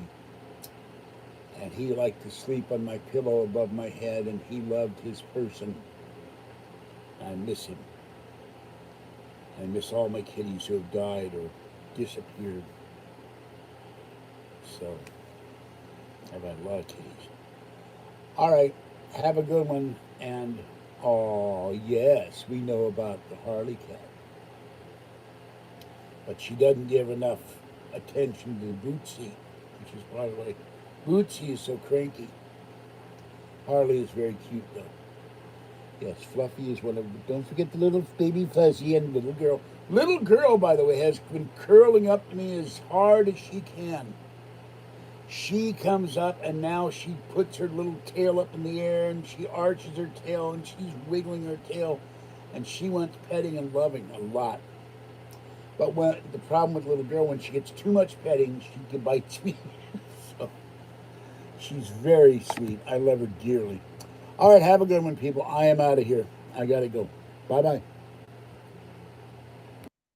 And he liked to sleep on my pillow above my head, and he loved his person. I miss him. I miss all my kitties who have died or disappeared. So, I've had a lot of kitties. All right, have a good one, and oh, yes, we know about the Harley cat. But she doesn't give enough attention to Bootsy, which is by the way, Bootsy is so cranky. Harley is very cute, though. Yes, Fluffy is one of them. Don't forget the little baby Fuzzy and little girl. Little girl, by the way, has been curling up to me as hard as she can. She comes up and now she puts her little tail up in the air and she arches her tail and she's wiggling her tail and she wants petting and loving a lot. But the problem with little girl, when she gets too much petting, she bites me. So she's very sweet. I love her dearly. All right, have a good one, people. I am out of here. I got to go. Bye-bye.